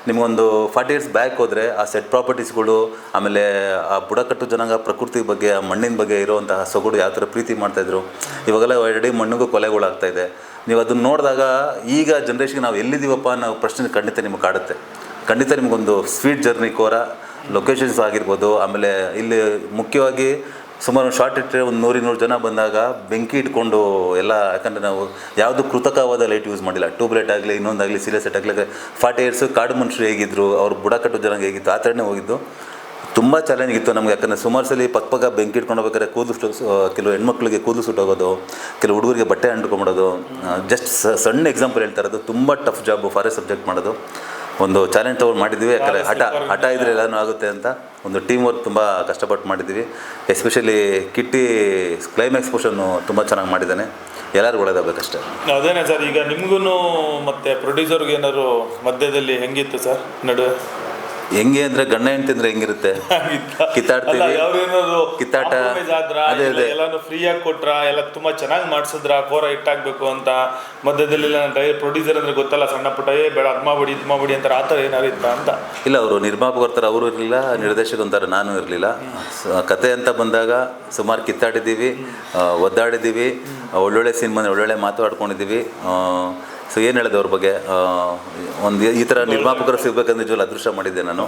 ನಿಮಗೊಂದು 40 years ಬ್ಯಾಕ್ ಹೋದರೆ ಆ ಸೆಟ್ ಪ್ರಾಪರ್ಟೀಸ್ಗಳು, ಆಮೇಲೆ ಆ ಬುಡಕಟ್ಟು ಜನಾಂಗ ಪ್ರಕೃತಿ ಬಗ್ಗೆ, ಆ ಮಣ್ಣಿನ ಬಗ್ಗೆ ಇರುವಂತಹ ಸೊಗಡು ಯಾವ ಥರ ಪ್ರೀತಿ ಮಾಡ್ತಾಯಿದ್ರು. ಇವಾಗೆಲ್ಲ ಆಲ್ರೆಡಿ ಮಣ್ಣಿಗೂ ಕೊಲೆಗಳಾಗ್ತಾಯಿದೆ. ನೀವು ಅದನ್ನು ನೋಡಿದಾಗ ಈಗ ಜನ್ರೇಷನ್ಗೆ ನಾವು ಎಲ್ಲಿದ್ದೀವಪ್ಪ ಅನ್ನೋ ಪ್ರಶ್ನೆ ಖಂಡಿತ ನಿಮಗೆ ಕಾಡುತ್ತೆ. ಖಂಡಿತ ನಿಮಗೊಂದು ಸ್ವೀಟ್ ಜರ್ನಿ ಕೋರ. ಲೊಕೇಶನ್ಸ್ ಆಗಿರ್ಬೋದು, ಆಮೇಲೆ ಇಲ್ಲಿ ಮುಖ್ಯವಾಗಿ ಸುಮಾರು ಶಾರ್ಟ್ ಇಟ್ಟರೆ ಒಂದು 100-200 ಜನ ಬಂದಾಗ ಬೆಂಕಿ ಇಟ್ಕೊಂಡು ಎಲ್ಲ. ಯಾಕಂದರೆ ನಾವು ಯಾವುದು ಕೃತಕವಾದ ಲೈಟ್ ಯೂಸ್ ಮಾಡಿಲ್ಲ. ಟ್ಯೂಬ್ಲೈಟ್ ಆಗಲಿ, ಇನ್ನೊಂದಾಗಲಿ, ಸೀರಿಯಸ್ ಸೆಟ್ ಆಗಲಿ. 40 years ಕಾಡು ಮನುಷ್ಯರು ಹೇಗಿದ್ದರು, ಅವ್ರು ಬುಡಕಟ್ಟು ಜನಾಂಗ ಹೇಗಿತ್ತು, ಆ ಥರನೇ ಹೋಗಿದ್ದು. ತುಂಬ ಚಾಲೆಂಜ್ ಇತ್ತು ನಮ್ಗೆ, ಯಾಕಂದರೆ ಸುಮಾರು ಸಲ ಪಕ್ಕ ಬೆಂಕಿ ಇಟ್ಕೊಂಡು ಹೋಗ್ಬೇಕಾದ್ರೆ ಕೆಲವು ಹೆಣ್ಮಕ್ಳಿಗೆ ಕೂದಲು ಸುಟ್ಟೋಗೋದು, ಕೆಲವು ಹುಡುಗರಿಗೆ ಬಟ್ಟೆ ಅಂಟ್ಕೊಂಬಿಡೋದು. ಜಸ್ಟ್ ಸಣ್ಣ ಎಕ್ಸಾಂಪಲ್ ಹೇಳ್ತಾ ಇರೋದು. ತುಂಬ ಟಫ್ ಜಾಬು ಫಾರೆಸ್ಟ್ ಸಬ್ಜೆಕ್ಟ್ ಮಾಡೋದು. ಒಂದು ಚಾಲೆಂಜ್ ತೊಗೊಂಡು ಮಾಡಿದ್ವಿ, ಯಾಕಂದರೆ ಹಠ ಇದ್ರೆ ಎಲ್ಲನೂ ಆಗುತ್ತೆ ಅಂತ ಒಂದು ಟೀಮ್ ವರ್ಕ್ ತುಂಬ ಕಷ್ಟಪಟ್ಟು ಮಾಡಿದ್ವಿ. ಎಸ್ಪೆಷಲಿ ಕಿಟ್ಟಿ ಕ್ಲೈಮ್ಯಾಕ್ಸ್ ಪೋರ್ಷನ್ನು ತುಂಬ ಚೆನ್ನಾಗಿ ಮಾಡಿದ್ದಾನೆ. ಎಲ್ಲರಿಗೂ ಒಳ್ಳೆದಾಗಬೇಕಷ್ಟೇ. ಅದೇನೇ ಸರ್, ಈಗ ನಿಮಗೂ ಮತ್ತು ಪ್ರೊಡ್ಯೂಸರ್ಗೆ ಏನಾದ್ರು ಮಧ್ಯದಲ್ಲಿ ಹೆಂಗಿತ್ತು ಸರ್ ನಡುವೆ? ಹೆಂಗೆ ಅಂದರೆ ಗಂಡ ಹೆಂಡ್ತಿ ಅಂದರೆ ಹೆಂಗಿರುತ್ತೆ, ಕಿತ್ತಾಡ್ತೀವಿ, ಕಿತ್ತಾಟ. ಅದೇ ಎಲ್ಲಾನು ಫ್ರೀಯಾಗಿ ಕೊಟ್ರ, ಎಲ್ಲ ತುಂಬಾ ಚೆನ್ನಾಗಿ ಮಾಡಿಸಿದ್ರ, ಕೋರ ಇಟ್ಟಾಗಬೇಕು ಅಂತ ಮಧ್ಯದಲ್ಲಿ ಪ್ರೊಡ್ಯೂಸರ್ ಅಂದ್ರೆ ಗೊತ್ತಲ್ಲ, ಸಣ್ಣ ಪುಟ್ಟ ಬೇಡ ಅದ್ ಮಾಡ್ಬಿಡಿ ಇದು ಮಾಡ್ಬಿಡಿ ಅಂತಾರೆ, ಆ ಥರ ಏನಾರು ಇತ್ತ ಅಂತ? ಇಲ್ಲ, ಅವರು ನಿರ್ಮಾಪಕರ ಥರ ಅವರು ಇರಲಿಲ್ಲ, ನಿರ್ದೇಶಕಂತಾರೆ ನಾನು ಇರಲಿಲ್ಲ. ಕತೆ ಅಂತ ಬಂದಾಗ ಸುಮಾರು ಕಿತ್ತಾಡಿದ್ದೀವಿ, ಒದ್ದಾಡಿದ್ದೀವಿ, ಒಳ್ಳೊಳ್ಳೆ ಸಿನಿಮಾ ಒಳ್ಳೊಳ್ಳೆ ಮಾತಾಡ್ಕೊಂಡಿದ್ದೀವಿ. ಸೊ ಏನು ಹೇಳಿದೆ ಅವ್ರ ಬಗ್ಗೆ, ಒಂದು ಈ ಥರ ನಿರ್ಮಾಪಕರು ಸಿಗ್ಬೇಕಂದ್ರೆ ನಿಜವಲ್ಲ ಅದೃಷ್ಟ ಮಾಡಿದ್ದೆ ನಾನು.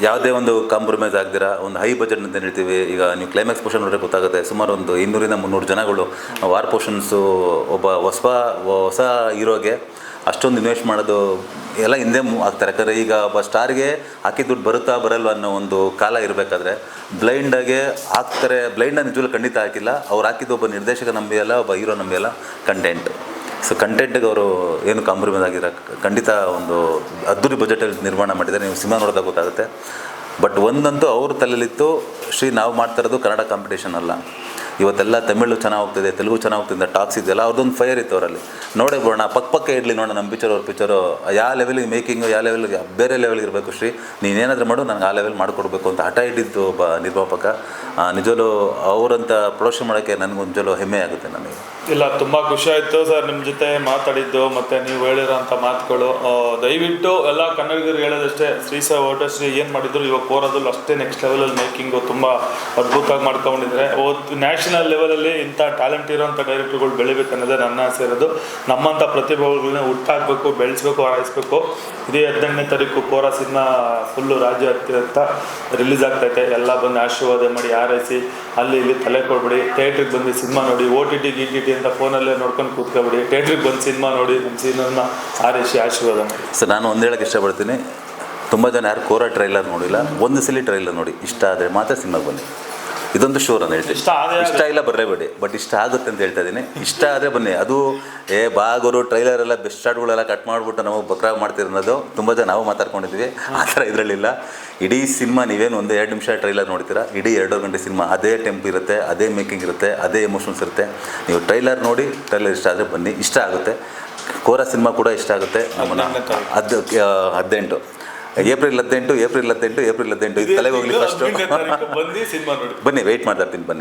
ಯಾವುದೇ ಒಂದು ಕಾಂಪ್ರಮೈಸ್ ಆಗ್ದಿರ ಒಂದು ಹೈ ಬಜೆಟ್ ಅಂತ ಹೇಳ್ತೀವಿ. ಈಗ ನೀವು ಕ್ಲೈಮ್ಯಾಕ್ಸ್ ಪೋರ್ಷನ್ ನೋಡಿದ್ರೆ ಗೊತ್ತಾಗುತ್ತೆ, ಸುಮಾರು ಒಂದು 200-300 ಜನಗಳು ವಾರ್ ಪೋರ್ಷನ್ಸು. ಒಬ್ಬ ಹೊಸ ಹೀರೋಗೆ ಅಷ್ಟೊಂದು ಇನ್ವೆಸ್ಟ್ ಮಾಡೋದು ಎಲ್ಲ ಹಿಂದೆ ಆಗ್ತಾರೆ. ಯಾಕಂದರೆ ಈಗ ಒಬ್ಬ ಸ್ಟಾರ್ಗೆ ಹಾಕಿ ದುಡ್ಡು ಬರುತ್ತಾ ಬರಲ್ವ ಅನ್ನೋ ಒಂದು ಕಾಲ ಇರಬೇಕಾದ್ರೆ ಬ್ಲೈಂಡಾಗೆ ಹಾಕ್ತಾರೆ. ಬ್ಲೈಂಡಾಗಿ ನಿಜವಲ್ಲ ಖಂಡಿತ ಹಾಕಿಲ್ಲ. ಅವ್ರು ಹಾಕಿದ್ದು ಒಬ್ಬ ನಿರ್ದೇಶಕ ನಂಬಿಯಲ್ಲ, ಒಬ್ಬ ಹೀರೋ ನಂಬಿಯಲ್ಲ, ಕಂಟೆಂಟ್. ಸೊ ಕಂಟೆಂಟ್ಗೆ ಅವರು ಏನು ಕಾಂಪ್ರಮೈಸ್ ಆಗಿರೋ ಖಂಡಿತ ಒಂದು ಅದ್ದೂರಿ ಬಜೆಟಲ್ಲಿ ನಿರ್ಮಾಣ ಮಾಡಿದ್ದಾರೆ. ನೀವು ಸಿನಿಮಾ ನೋಡಿದಾಗ ಗೊತ್ತಾಗುತ್ತೆ. ಬಟ್ ಒಂದಂತೂ ಅವ್ರ ತಲೆಯಲ್ಲಿತ್ತು, ನಾವು ಮಾಡ್ತಾ ಇರೋದು ಕನ್ನಡ ಕಾಂಪಿಟೇಷನ್ ಅಲ್ಲ. ಇವತ್ತೆಲ್ಲ ತಮಿಳು ಚೆನ್ನಾಗಿ ಹೋಗ್ತಿದೆ, ತೆಲುಗು ಚೆನ್ನಾಗಿ ಹೋಗ್ತಿದೆ, ಟಾಕ್ಸ್ ಇದೆಯಲ್ಲ, ಅವ್ರದ್ದೊಂದು ಫೈರ್ ಇತ್ತು ಅವರಲ್ಲಿ. ನೋಡೇ ಬಿಡೋಣ, ಪಕ್ಕ ಇರಲಿ ನೋಡೋಣ ನಮ್ಮ ಪಿಕ್ಚರ್, ಅವ್ರ ಪಿಕ್ಚರು ಯಾವ ಲೆವೆಲಿಗೆ ಮೇಕಿಂಗು, ಯಾವ ಲೆವೆಲ್ಗೆ ಬೇರೆ ಲೆವೆಲ್ಗೆ ಇರಬೇಕು. ನೀನೇನಾದರೂ ಮಾಡು, ನನಗೆ ಆ ಲೆವೆಲ್ ಮಾಡಿಕೊಡ್ಬೇಕು ಅಂತ ಹಠ ಹಿಡಿದ್ದು ಒಬ್ಬ ನಿರ್ಮಾಪಕ. ನಿಜವೂ ಅವರಂತ ಪ್ರೊಡಕ್ಷನ್ ಮಾಡೋಕ್ಕೆ ನನಗೆ ನಿಜವೂ ಹೆಮ್ಮೆ ಆಗುತ್ತೆ ನನಗೆ. ಇಲ್ಲ, ತುಂಬ ಖುಷಿ ಆಯಿತು ಸರ್ ನಿಮ್ಮ ಜೊತೆ ಮಾತಾಡಿದ್ದು, ಮತ್ತು ನೀವು ಹೇಳಿರೋಂಥ ಮಾತುಗಳು. ದಯವಿಟ್ಟು ಎಲ್ಲ ಕನ್ನಡಿಗರು ಹೇಳೋದಷ್ಟೇ, ಶ್ರೀ ಏನು ಮಾಡಿದ್ರು ಇವಾಗ ಕೋರದಲ್ಲಿ ಅಷ್ಟೇ ನೆಕ್ಸ್ಟ್ ಲೆವೆಲಲ್ಲಿ ಮೇಕಿಂಗು ತುಂಬ ಅದ್ಭುತವಾಗಿ ಮಾಡ್ಕೊಂಡಿದ್ದಾರೆ. ನ್ಯಾಷನಲ್ ಲೆವೆಲಲ್ಲಿ ಇಂಥ ಟ್ಯಾಲೆಂಟ್ ಇರೋಂಥ ಡೈರೆಕ್ಟರ್ಗಳು ಬೆಳಿಬೇಕನ್ನೋದೇ ನನ್ನ ಆಸೆ ಇರೋದು. ನಮ್ಮಂಥ ಪ್ರತಿಭೆಗಳನ್ನ ಹುಟ್ಟಾಕಬೇಕು, ಬೆಳೆಸಬೇಕು, ಹಾರೈಸಬೇಕು. ಇದೇ 18ನೇ ತಾರೀಕು ಕೋರ ಸಿನಿಮಾ ಫುಲ್ಲು ರಾಜ್ಯಾದ್ಯಂತ ರಿಲೀಸ್ ಆಗ್ತೈತೆ. ಎಲ್ಲ ಬಂದು ಆಶೀರ್ವಾದ ಮಾಡಿ ಹಾರೈಸಿ, ಅಲ್ಲಿ ಇಲ್ಲಿ ತಲೆ ಕೊಡ್ಬಿಡಿ. ಥಿಯೇಟ್ರಿಗೆ ಬಂದು ಸಿನಿಮಾ ನೋಡಿ, OTT ಅಂತ ಫೋನಲ್ಲೇ ನೋಡ್ಕೊಂಡು ಕೂತ್ಕೊಬಿಡಿ. ಥಿಯೇಟ್ರಿಗೆ ಬಂದು ಸಿನಿಮಾ ನೋಡಿ, ನಮ್ಮ ಸಿನಿಮಾನ ಹಾರೈಸಿ ಆಶೀರ್ವಾದ ಮಾಡಿ. ಸರ್, ನಾನು ಒಂದು ಹೇಳೋಕ್ಕೆ ಇಷ್ಟಪಡ್ತೀನಿ, ತುಂಬ ಜನ ಯಾರು ಕೋರ ಟ್ರೈಲರ್ ನೋಡಿಲ್ಲ, ಒಂದು ಸಲ ಟ್ರೈಲರ್ ನೋಡಿ, ಇಷ್ಟ ಆದರೆ ಮಾತ್ರ ಸಿನಿಮಾಗೆ ಬನ್ನಿ. ಇದೊಂದು ಶೋರ್ ಅಂತ ಹೇಳ್ತೀನಿ. ಇಷ್ಟ ಇಲ್ಲ ಬರಲೇಬೇಡಿ, ಬಟ್ ಇಷ್ಟ ಆಗುತ್ತೆ ಅಂತ ಹೇಳ್ತಾ ಇದ್ದೀನಿ. ಇಷ್ಟ ಆದರೆ ಬನ್ನಿ. ಅದು ಬಾಗೋರು ಟ್ರೈಲರೆಲ್ಲ ಬೆಸ್ಟ್ ಶಾರ್ಟ್ಗಳೆಲ್ಲ ಕಟ್ ಮಾಡಿಬಿಟ್ಟು ನಮಗೆ ಬಕ್ರಾಗಿ ಮಾಡ್ತಿರೋದು ತುಂಬ ಜನ ನಾವು ಮಾತಾಡ್ಕೊಂಡಿದ್ವಿ. ಆ ಥರ ಇದರಲ್ಲಿಲ್ಲ. ಇಡೀ ಸಿನಿಮಾ ನೀವೇನು 1-2 ನಿಮಿಷ ಟ್ರೈಲರ್ ನೋಡ್ತೀರಾ, ಇಡೀ 2 ಗಂಟೆ ಸಿನಿಮಾ ಅದೇ ಟೆಂಪ್ ಇರುತ್ತೆ, ಅದೇ ಮೇಕಿಂಗ್ ಇರುತ್ತೆ, ಅದೇ ಎಮೋಷನ್ಸ್ ಇರುತ್ತೆ. ನೀವು ಟ್ರೈಲರ್ ನೋಡಿ, ಟ್ರೈಲರ್ ಇಷ್ಟ ಆದರೆ ಬನ್ನಿ, ಇಷ್ಟ ಆಗುತ್ತೆ. ಕೋರ ಸಿನಿಮಾ ಕೂಡ ಇಷ್ಟ ಆಗುತ್ತೆ. ನಮ್ಮನ್ನು 18 ಏಪ್ರಿಲ್ 18 ಇದು ತಲೆಗೆ ಹೋಗ್ಲಿ. ಫಸ್ಟು ಬನ್ನಿ, ವೆಯ್ಟ್ ಮಾಡ್ತಾ ಇರ್ತೀನಿ, ಬನ್ನಿ.